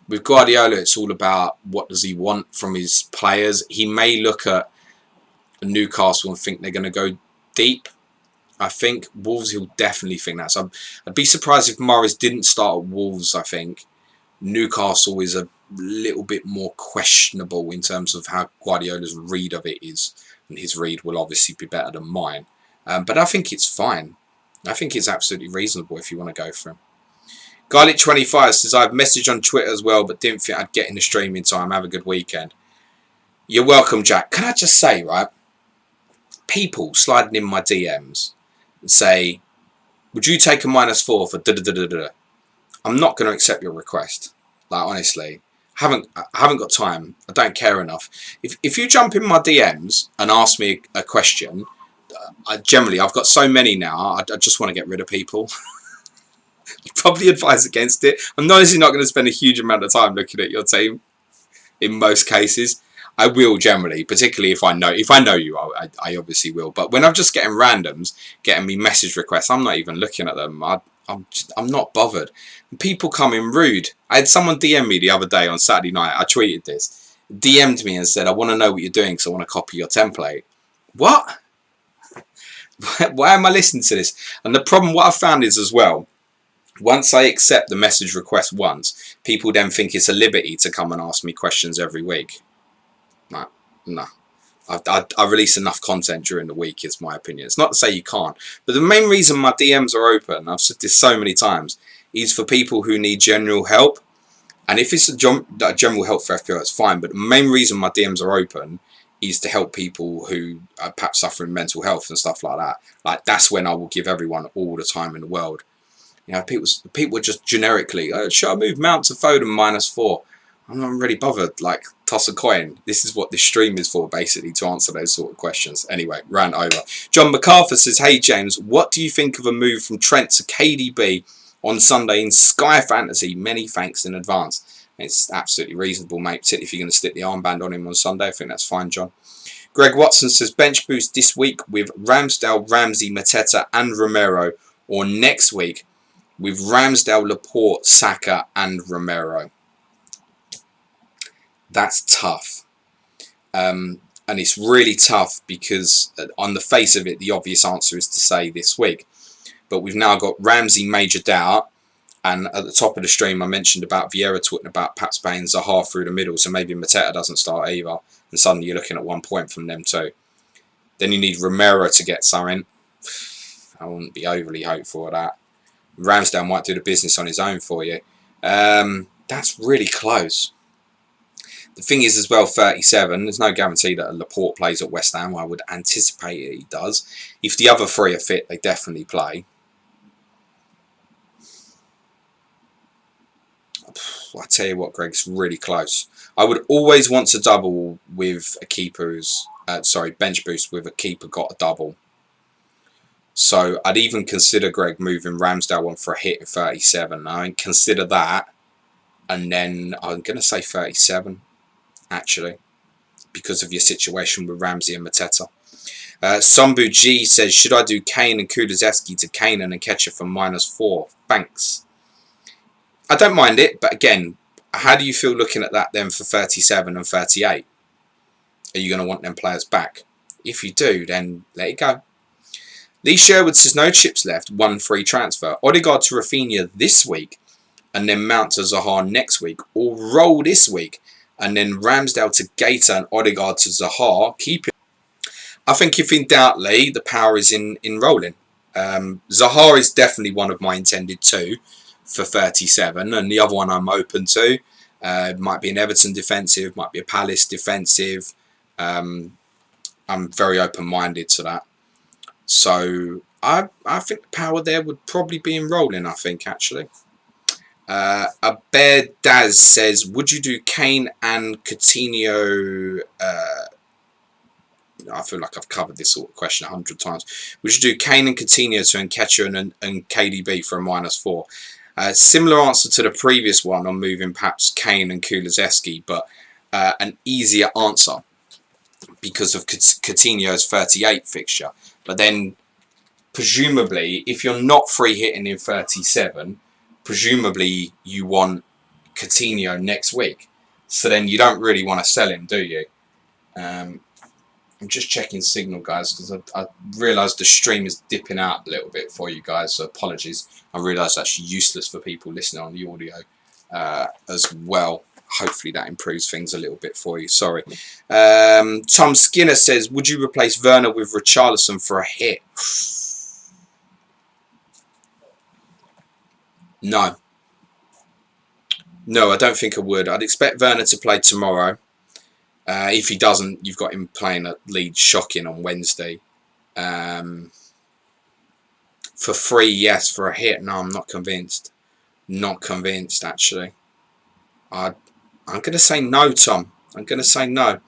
with Guardiola, it's all about what does he want from his players. He may look at Newcastle and think they're going to go deep, I think Wolves, he'll definitely think that. So I'd be surprised if Morris didn't start at Wolves, I think. Newcastle is a little bit more questionable in terms of how Guardiola's read of it is. And his read will obviously be better than mine. But I think it's fine. I think it's absolutely reasonable if you want to go for him. Garlic25 says, I've messaged on Twitter as well, but didn't think I'd get in the stream in time. Have a good weekend. You're welcome, Jack. Can I just say, right? People sliding in my DMs and say, would you take a -4 for da-da-da-da-da? I'm not going to accept your request. Like, honestly. I haven't got time. I don't care enough. If you jump in my DMs and ask me a question, I've got so many now, I just want to get rid of people. I'd probably advise against it. I'm honestly not going to spend a huge amount of time looking at your team. In most cases, I will generally, particularly if I know you. I obviously will. But when I'm just getting randoms, getting me message requests, I'm not even looking at them. I'm not bothered. People come in rude. I had someone DM me the other day on Saturday night. I tweeted this. DM'd me and said, I want to know what you're doing because I want to copy your template. What? Why am I listening to this? And the problem, what I've found is as well, once I accept the message request once, people then think it's a liberty to come and ask me questions every week. No. I release enough content during the week, is my opinion. It's not to say you can't. But the main reason my DMs are open, I've said this so many times, is for people who need general help. And if it's a general help for FPL, it's fine. But the main reason my DMs are open is to help people who are perhaps suffering mental health and stuff like that. Like, that's when I will give everyone all the time in the world. You know, people are just generically, oh, should I move Mount to Foden -4? I'm not really bothered. Like, toss a coin. This is what this stream is for, basically, to answer those sort of questions. Anyway, rant over. John MacArthur says, hey, James, what do you think of a move from Trent to KDB on Sunday in Sky Fantasy? Many thanks in advance. It's absolutely reasonable, mate, particularly if you're going to stick the armband on him on Sunday. I think that's fine, John. Greg Watson says, bench boost this week with Ramsdale, Ramsey, Mateta and Romero, or next week with Ramsdale, Laporte, Saka and Romero. That's tough. And it's really tough because on the face of it, the obvious answer is to say this week. But we've now got Ramsey, major doubt. And at the top of the stream, I mentioned about Vieira talking about perhaps playing Zaha through the middle. So maybe Mateta doesn't start either. And suddenly you're looking at 1 point from them too. Then you need Romero to get something. I wouldn't be overly hopeful of that. Ramsdale might do the business on his own for you. That's really close. The thing is as well, 37, there's no guarantee that Laporte plays at West Ham. I would anticipate he does. If the other three are fit, they definitely play. I tell you what, Greg, it's really close. I would always want to double with a keeper's, bench boost with a keeper got a double. So I'd even consider, Greg, moving Ramsdale on for a hit at 37. I mean, consider that. And then I'm going to say 37, actually, because of your situation with Ramsey and Mateta. Sambu G says, should I do Kane and Kulusevski to Kane and Nketiah for -4? Thanks. I don't mind it, but again, how do you feel looking at that then for 37 and 38? Are you going to want them players back? If you do, then let it go. Lee Sherwood says, no chips left, 1 free transfer. Odegaard to Rafinha this week, and then Mount to Zaha next week, or roll this week, and then Ramsdale to Gaeta and Odegaard to Zaha. Keep it. I think if in doubt, Lee, the power is in rolling. Zaha is definitely one of my intended 2 for 37, and the other one I'm open to. Might be an Everton defensive, might be a Palace defensive. I'm very open-minded to that. So I think the power there would probably be in rolling, I think, actually. A Bear Daz says, would you do Kane and Coutinho? I feel like I've covered this sort of question 100 times. Would you do Kane and Coutinho to Nketiah and KDB for a -4? Similar answer to the previous one on moving perhaps Kane and Kulusevski, but an easier answer because of Coutinho's 38 fixture. But then, presumably, if you're not free hitting in 37, presumably you want Coutinho next week. So then you don't really want to sell him, do you? I'm I'm just checking signal, guys, because I realised the stream is dipping out a little bit for you guys, so apologies. I realised that's useless for people listening on the audio as well. Hopefully that improves things a little bit for you. Sorry. Tom Skinner says, would you replace Werner with Richarlison for a hit? No. No, I don't think I would. I'd expect Werner to play tomorrow. If he doesn't, you've got him playing at Leeds shocking on Wednesday. For free, yes. For a hit, no, I'm not convinced. Not convinced, actually. I'm going to say no, Tom. I'm going to say no.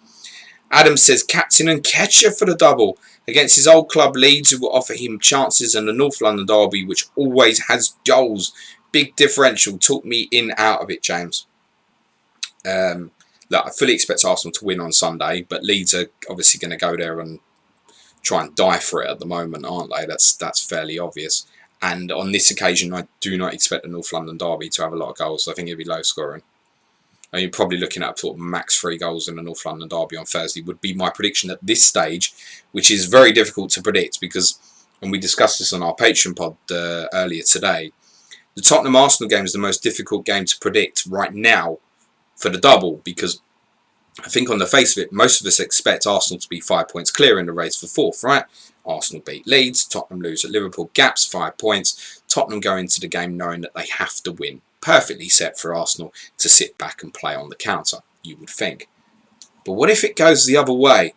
Adam says, captain and catcher for the double against his old club Leeds, who will offer him chances in the North London derby, which always has goals. Big differential. Talk me in out of it, James. Look, I fully expect Arsenal to win on Sunday, but Leeds are obviously going to go there and try and die for it at the moment, aren't they? That's fairly obvious. And on this occasion, I do not expect the North London derby to have a lot of goals. I think it'll be low scoring. And you're probably looking at sort of max 3 goals in the North London derby on Thursday would be my prediction at this stage, which is very difficult to predict because, and we discussed this on our Patreon pod earlier today, the Tottenham-Arsenal game is the most difficult game to predict right now for the double, because I think on the face of it, most of us expect Arsenal to be 5 points clear in the race for 4th, right? Arsenal beat Leeds, Tottenham lose at Liverpool, gaps 5 points, Tottenham go into the game knowing that they have to win. Perfectly set for Arsenal to sit back and play on the counter, you would think. But what if it goes the other way?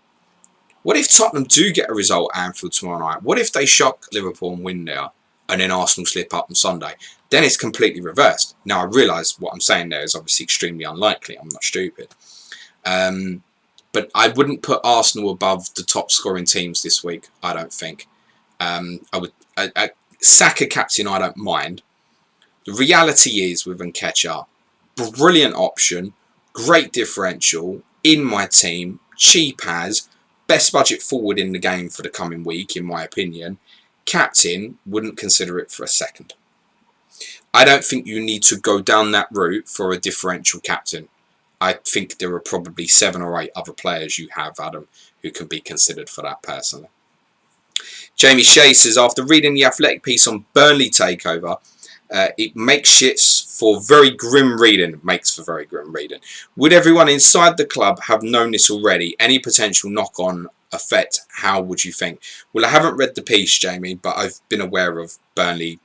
What if Tottenham do get a result at Anfield tomorrow night? What if they shock Liverpool and win there, and then Arsenal slip up on Sunday? Then it's completely reversed. Now, I realise what I'm saying there is obviously extremely unlikely. I'm not stupid. But I wouldn't put Arsenal above the top scoring teams this week, I don't think. I would Saka captain, I don't mind. The reality is with Nketiah, brilliant option, great differential, in my team, cheap as, best budget forward in the game for the coming week, in my opinion. Captain, wouldn't consider it for a second. I don't think you need to go down that route for a differential captain. I think there are probably 7 or 8 other players you have, Adam, who can be considered for that personally. Jamie Shea says, after reading the Athletic piece on Burnley takeover, it makes shits for very grim reading. Makes for very grim reading. Would everyone inside the club have known this already? Any potential knock-on effect? How would you think? Well, I haven't read the piece, Jamie, but I've been aware of Burnley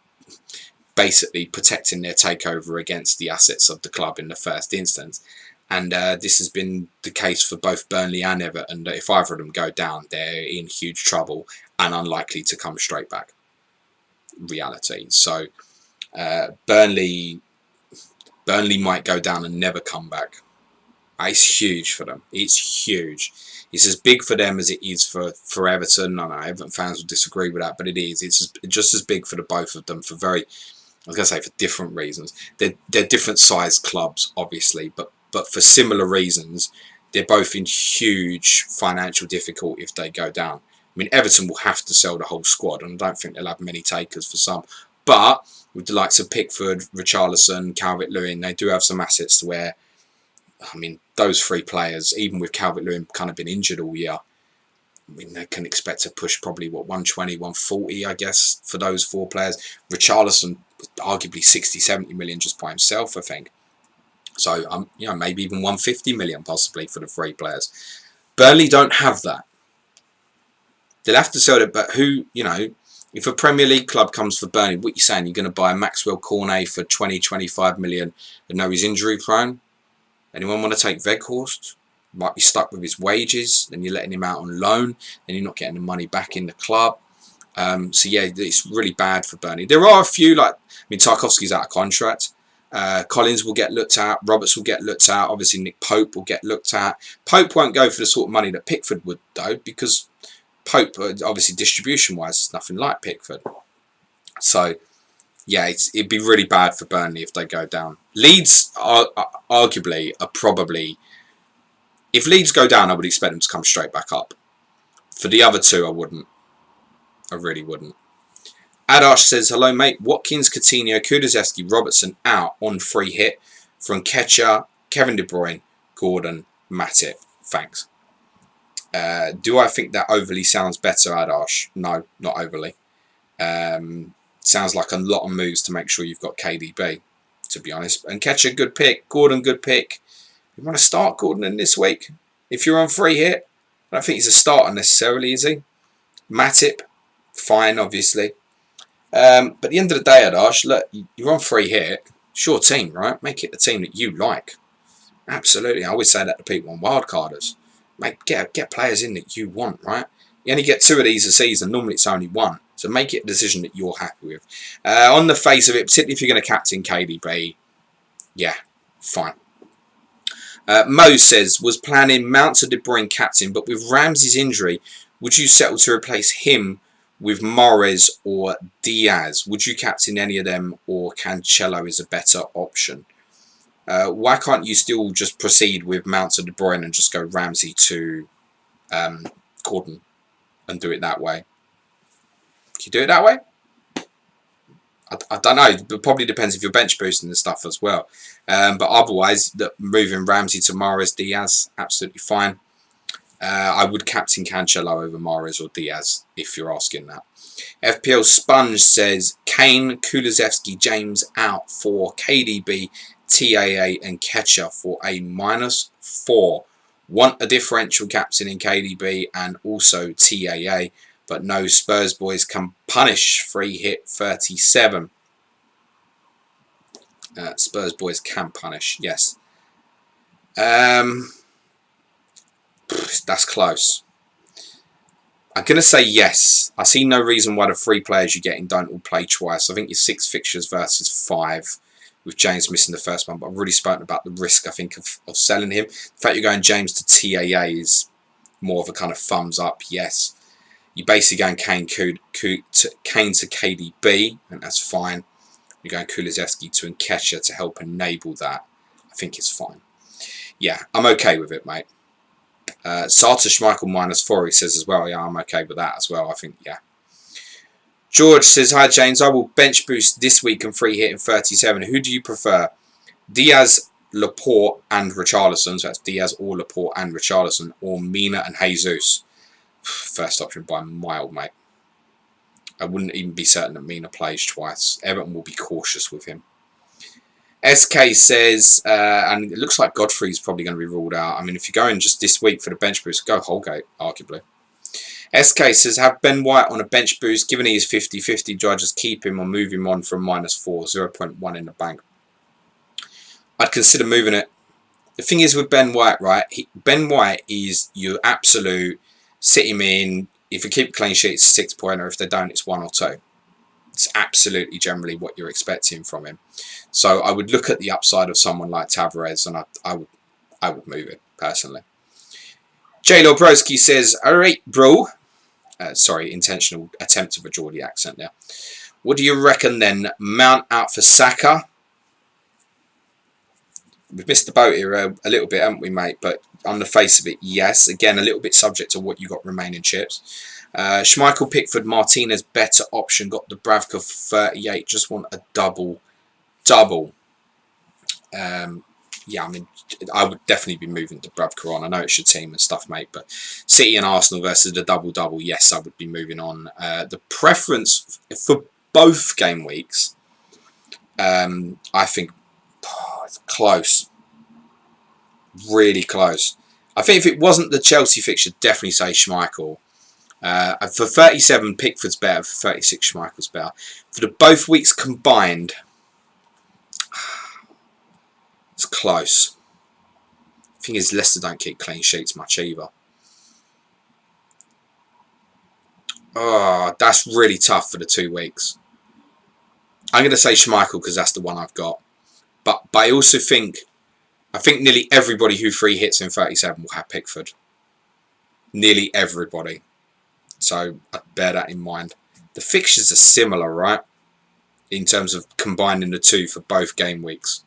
basically protecting their takeover against the assets of the club in the first instance. And this has been the case for both Burnley and Everton, that if either of them go down, they're in huge trouble and unlikely to come straight back. Reality. So Burnley might go down and never come back. It's huge for them. It's huge. It's as big for them as it is for Everton. I know Everton fans will disagree with that, but it is. It's just as big for the both of them for very, I was going to say, for different reasons. They're different sized clubs, obviously, but for similar reasons, they're both in huge financial difficulty if they go down. I mean, Everton will have to sell the whole squad, and I don't think they'll have many takers for some. But with the likes of Pickford, Richarlison, Calvert-Lewin, they do have some assets where, I mean, those 3 players, even with Calvert-Lewin kind of been injured all year, I mean, they can expect to push probably, 120, 140, I guess, for those 4 players. Richarlison, arguably 60, 70 million just by himself, I think. So, maybe even 150 million possibly for the 3 players. Burnley don't have that. They'll have to sell it, but who, if a Premier League club comes for Burnley, what are you saying? You're going to buy Maxwell Cornet for 20, 25 million and know he's injury prone? Anyone want to take Weghorst? Might be stuck with his wages, then you're letting him out on loan, then you're not getting the money back in the club. So yeah, it's really bad for Burnley. There are a few, Tarkowski's out of contract. Collins will get looked at. Roberts will get looked at. Obviously, Nick Pope will get looked at. Pope won't go for the sort of money that Pickford would, though, because Pope, obviously, distribution-wise, is nothing like Pickford. So, yeah, it'd be really bad for Burnley if they go down. Leeds, arguably, are probably... If Leeds go down, I would expect them to come straight back up. For the other 2, I wouldn't. I really wouldn't. Adash says, hello mate, Watkins, Coutinho, Kulusevski, Robertson out on free hit from Nketiah, Kevin De Bruyne, Gordon, Matip. Thanks. Do I think that overly sounds better, Adash? No, not overly. Sounds like a lot of moves to make sure you've got KDB, to be honest. And catch a good pick. Gordon, good pick. You want to start Gordon in this week? If you're on free hit, I don't think he's a starter necessarily, is he? Matip, fine, obviously. But at the end of the day, Adash, look, you're on free hit. It's your team, right? Make it the team that you like. Absolutely. I always say that to people on wildcarders. Mate, get players in that you want, right? You only get 2 of these a season. Normally it's only 1. So make it a decision that you're happy with. On the face of it, particularly if you're going to captain KDB, yeah, fine. Mo says, was planning Mount to De Bruyne captain, but with Ramsey's injury, would you settle to replace him with Mahrez or Diaz? Would you captain any of them, or Cancelo is a better option? Why can't you still just proceed with Mount to De Bruyne and just go Ramsey to Gordon and do it that way? Can you do it that way? I don't know. It probably depends if you're bench boosting and stuff as well. But otherwise, moving Ramsey to Mahrez, Diaz, absolutely fine. I would captain Cancelo over Mahrez or Diaz if you're asking that. FPL Sponge says Kane, Kulusevski, James out for KDB, TAA and Ketcher for a -4. Want a differential captain in KDB and also TAA. But no, Spurs boys can punish. Free hit 37. Spurs boys can punish, yes. That's close. I'm going to say yes. I see no reason why the 3 players you're getting don't all play twice. I think you're 6 fixtures versus 5. With James missing the first one. But I've really spoken about the risk, I think, of selling him. The fact you're going James to TAA is more of a kind of thumbs up, yes. You're basically going Kane to KDB, and that's fine. You're going Kulusevski to Nketiah to help enable that. I think it's fine. Yeah, I'm okay with it, mate. Sarta Schmeichel -4, he says as well. Yeah, I'm okay with that as well. I think, yeah. George says, hi James, I will bench boost this week and free hit in 37. Who do you prefer? Diaz, Laporte and Richarlison. So that's Diaz or Laporte and Richarlison, or Mina and Jesus. First option by a mile, mate. I wouldn't even be certain that Mina plays twice. Everton will be cautious with him. SK says, and it looks like Godfrey's probably going to be ruled out. I mean, if you're going just this week for the bench boost, go Holgate, arguably. SK says, have Ben White on a bench boost. Given he is 50-50, do I just keep him or move him on from -4, 0.1 in the bank? I'd consider moving it. The thing is with Ben White, right? Ben White is your absolute, sit him in. If you keep clean sheet, it's a 6-pointer. If they don't, it's 1 or 2. It's absolutely generally what you're expecting from him. So I would look at the upside of someone like Tavares, and I would move it, personally. J. Lobroski says, alright, bro. Sorry, intentional attempt of a Geordie accent there. What do you reckon then? Mount out for Saka? We've missed the boat here a little bit, haven't we, mate? But on the face of it, yes. Again, a little bit subject to what you got remaining chips. Schmeichel, Pickford, Martinez, better option. Got the Bravka for 38. Just want a double. Yeah, I mean, I would definitely be moving to Bravka on. I know it's your team and stuff, mate, but City and Arsenal versus the double-double, yes, I would be moving on. The preference for both game weeks, I think, it's close. Really close. I think if it wasn't the Chelsea fixture, definitely say Schmeichel. For 37, Pickford's better. For 36, Schmeichel's better. For the both weeks combined, it's close. The thing is, Leicester don't keep clean sheets much either. Oh, that's really tough for the 2 weeks. I'm going to say Schmeichel because that's the one I've got. But I also think, nearly everybody who free hits in 37 will have Pickford. Nearly everybody. So I'd bear that in mind. The fixtures are similar, right? In terms of combining the 2 for both game weeks.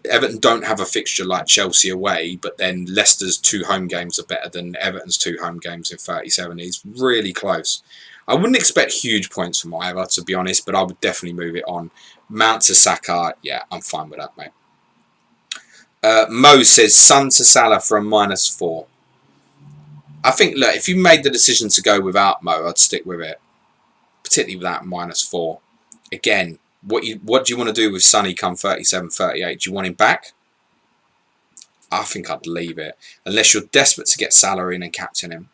Everton don't have a fixture like Chelsea away, but then Leicester's 2 home games are better than Everton's 2 home games in 37. It's really close. I wouldn't expect huge points from either, to be honest, but I would definitely move it on. Mount to Saka, yeah, I'm fine with that, mate. Mo says, Son to Salah for a -4. I think, look, if you made the decision to go without Mo, I'd stick with it, particularly without -4. Again, what do you want to do with Sonny come 37, 38? Do you want him back? I think I'd leave it, unless you're desperate to get Salah in and captain him.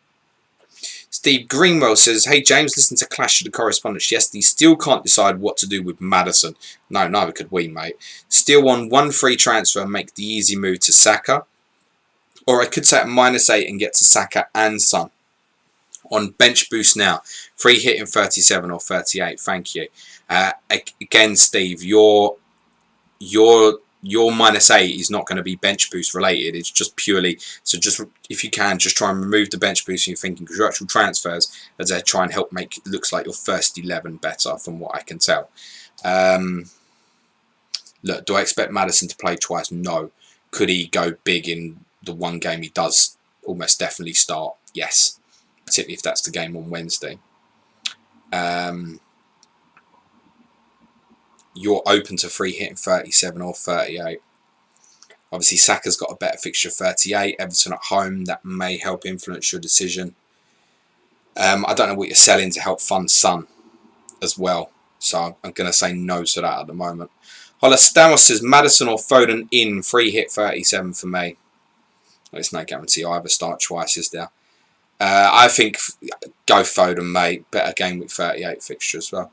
Steve Greenwell says, hey James, listen to Clash of the Correspondents yesterday. Still can't decide what to do with Maddison. No, neither could we, mate. Still on one free transfer and make the easy move to Saka. Or I could say at -8 and get to Saka and Son. On bench boost now. Free hit in 37 or 38. Thank you. Again, Steve, your -8 is not going to be bench boost related. It's just purely, so just if you can, just try and remove the bench boost and you're thinking, because your actual transfers, as they try and help make it looks like your first 11 better from what I can tell. Look, do I expect Maddison to play twice? No. Could he go big in the one game he does almost definitely start? Yes. Particularly if that's the game on Wednesday. You're open to free hitting 37 or 38. Obviously, Saka's got a better fixture, 38. Everton at home, that may help influence your decision. I don't know what you're selling to help fund Son as well. So I'm going to say no to that at the moment. Holostamos says Maddison or Foden in, free hit 37 for me. There's no guarantee either start twice, is there? I think go Foden, mate. Better game week 38 fixture as well.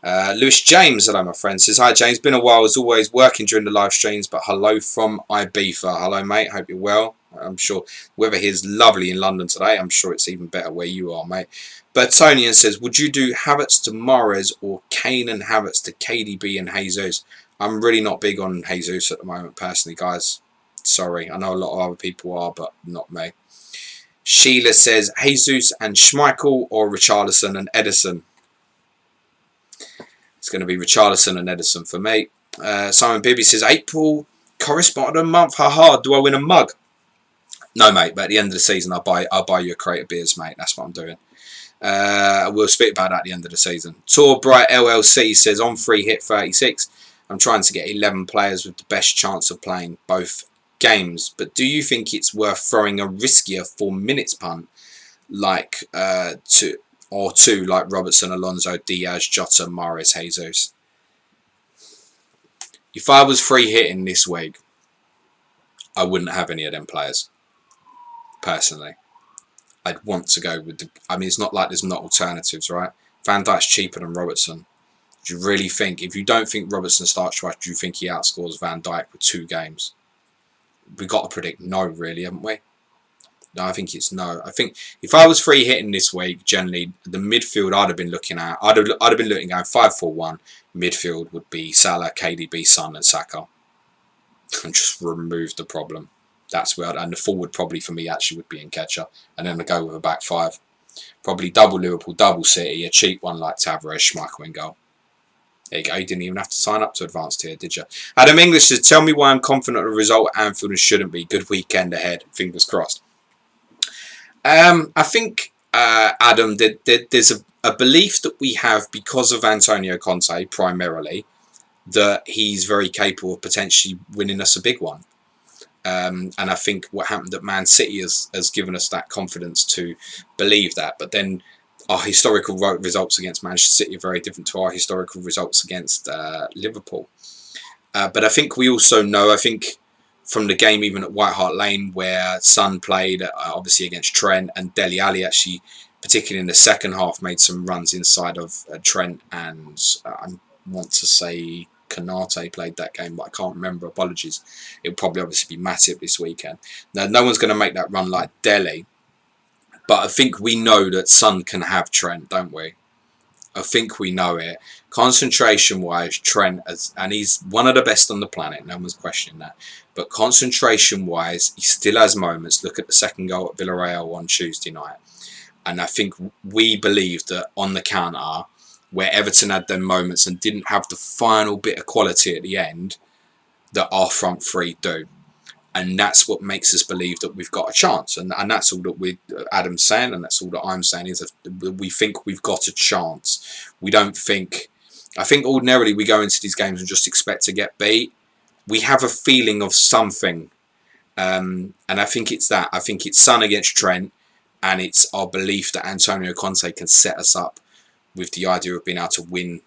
Lewis James, hello my friend, says, hi James, been a while as always, working during the live streams, but hello from Ibiza. Hello mate, hope you're well. I'm sure weather here is lovely in London today. I'm sure it's even better where you are, mate. Bertonian says, would you do Havertz to Mahrez or Kane and Havertz to KDB and Jesus? I'm really not big on Jesus at the moment personally, guys. Sorry, I know a lot of other people are, but not me. Sheila says, Jesus and Schmeichel or Richarlison and Edison? It's going to be Richarlison and Edison for me. Simon Bibby says, April correspondent of the month. Haha, do I win a mug? No, mate, but at the end of the season, I'll buy you a crate of beers, mate. That's what I'm doing. We'll speak about that at the end of the season. Tor Bright LLC says, on free hit 36. I'm trying to get 11 players with the best chance of playing both games. But do you think it's worth throwing a riskier 4 minutes punt like two like Robertson, Alonso, Diaz, Jota, Mahrez, Jesus? If I was free hitting this week, I wouldn't have any of them players. Personally, I'd want to go with the. I mean, it's not like there's not alternatives, right? Van Dijk's cheaper than Robertson. Do you really think, if you don't think Robertson starts twice, do you think he outscores Van Dijk with 2 games? We've got to predict no, really, haven't we? No, I think it's no. I think if I was free hitting this week, generally the midfield I'd have been looking at, I'd have been looking at 5-4-1. Midfield would be Salah, KDB, Son, and Saka, and just remove the problem. That's where and the forward probably for me actually would be Nketiah, and then I go with a back 5. Probably double Liverpool, double City, a cheap one like Tavares, Schmeichel in goal. There you go. You didn't even have to sign up to advanced tier, did you? Adam English says, tell me why I'm confident of the result at Anfield and shouldn't be. Good weekend ahead. Fingers crossed. I think, Adam, there's a belief that we have because of Antonio Conte, primarily, that he's very capable of potentially winning us a big one. And I think what happened at Man City has given us that confidence to believe that. But then our historical results against Manchester City are very different to our historical results against Liverpool. But I think we also know, I think from the game even at White Hart Lane where Son played obviously against Trent, and Dele Alli actually, particularly in the second half, made some runs inside of Trent, and I want to say Konate played that game, but I can't remember. Apologies. It'll probably obviously be Matip this weekend. Now, no one's going to make that run like Dele, but I think we know that Son can have Trent, don't we? I think we know it. Concentration-wise, Trent, and he's one of the best on the planet. No one's questioning that. But concentration-wise, he still has moments. Look at the second goal at Villarreal on Tuesday night. And I think we believe that on the counter, where Everton had their moments and didn't have the final bit of quality at the end, that our front three do. And that's what makes us believe that we've got a chance. And that's all that Adam's saying, and that's all that I'm saying, is that we think we've got a chance. We don't think... I think ordinarily we go into these games and just expect to get beat. We have a feeling of something. And I think it's that. I think it's Son against Trent. and it's our belief that Antonio Conte can set us up with the idea of being able to win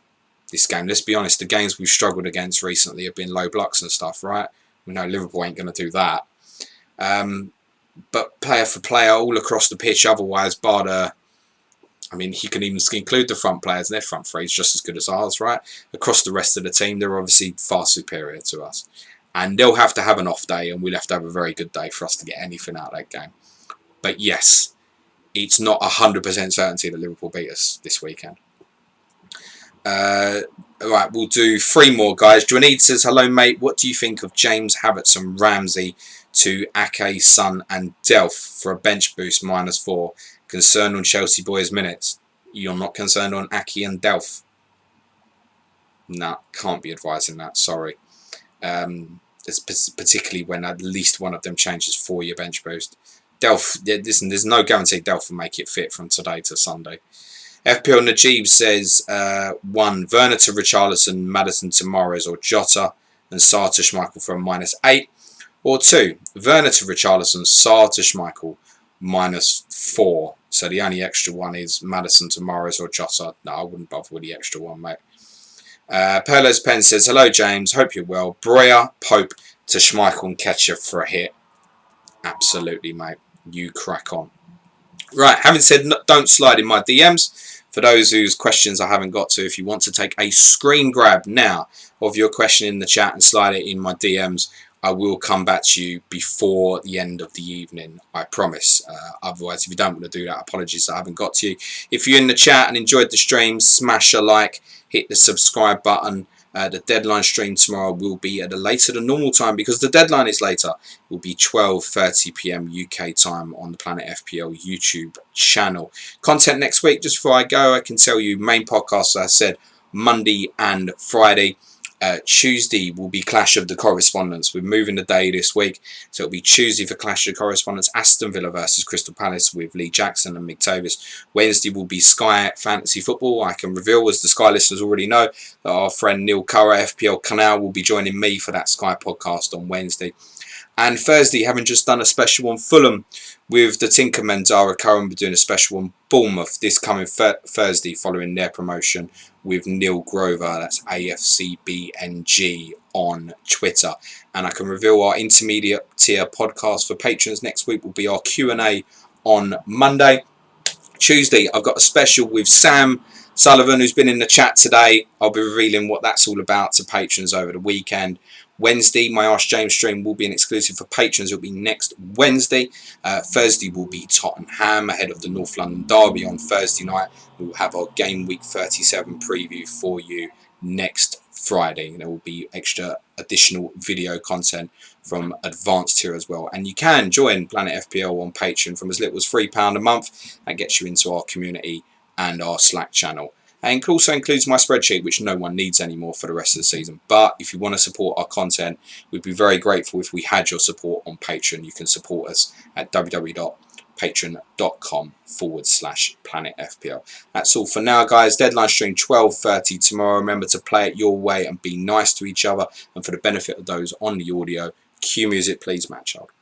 this game. Let's be honest, the games we've struggled against recently have been low blocks and stuff, right? We know Liverpool ain't going to do that. But player for player, all across the pitch, otherwise, bar the... I mean, he can even include the front players, and their front three is just as good as ours, right? Across the rest of the team, they're obviously far superior to us. And they'll have to have an off day, and we'll have to have a very good day for us to get anything out of that game. But yes, it's not 100% certainty that Liverpool beat us this weekend. Alright, we'll do 3 more, guys. Juanid says, hello, mate. What do you think of James Havertz and Ramsey to Ake, Son and Delph for a bench boost -4? Concerned on Chelsea boys' minutes? You're not concerned on Ake and Delph? Nah, can't be advising that, sorry. Particularly when at least one of them changes for your bench boost. Delph, listen, there's no guarantee Delph will make it fit from today to Sunday. FPL Najib says 1. Werner to Richarlison, Maddison to Mahrez or Jota, and Sarr to Schmeichel for a -8. Or 2. Werner to Richarlison, Sarr to Schmeichel, -4. So the only extra one is Maddison to Mahrez or Jota. No, I wouldn't bother with the extra one, mate. Perlo's Pen says, hello, James. Hope you're well. Breuer, Pope to Schmeichel and Ketchup for a hit. Absolutely, mate. You crack on. Right, having said don't slide in my DMs, for those whose questions I haven't got to, if you want to take a screen grab now of your question in the chat and slide it in my DMs, I will come back to you before the end of the evening, I promise. Otherwise, if you don't want to do that, apologies that I haven't got to you. If you're in the chat and enjoyed the stream, smash a like, hit the subscribe button. The deadline stream tomorrow will be at a later than normal time because the deadline is later. It will be 12:30 PM UK time on the Planet FPL YouTube channel. Content next week, just before I go, I can tell you main podcasts, as I said, Monday and Friday. Tuesday will be Clash of the Correspondents. We're moving the day this week, so it'll be Tuesday for Clash of the Correspondents, Aston Villa versus Crystal Palace with Lee Jackson and Mick Tavis. Wednesday will be Sky Fantasy Football. I can reveal, as the Sky listeners already know, that our friend Neil Curra, FPL Canal, will be joining me for that Sky podcast on Wednesday. And Thursday, having just done a special on Fulham with the Tinkermen, Dara Curran, we're doing a special on Bournemouth this coming Thursday following their promotion with Neil Grover, that's AFCBNG on Twitter. And I can reveal our intermediate tier podcast for patrons next week will be our Q&A on Monday. Tuesday, I've got a special with Sam Sullivan, who's been in the chat today. I'll be revealing what that's all about to patrons over the weekend. Wednesday, my Ask James stream will be an exclusive for patrons. It'll be next Wednesday. Thursday will be Tottenham ahead of the North London Derby on Thursday night. We'll have our Game Week 37 preview for you next Friday. There will be extra additional video content from Advanced Tier as well. And you can join Planet FPL on Patreon from as little as £3 a month. That gets you into our community and our Slack channel. And it also includes my spreadsheet, which no one needs anymore for the rest of the season. But if you want to support our content, we'd be very grateful if we had your support on Patreon. You can support us at www.patreon.com/PlanetFPL. That's all for now, guys. Deadline stream 12:30 tomorrow. Remember to play it your way and be nice to each other. And for the benefit of those on the audio, cue music, please, Matt Child.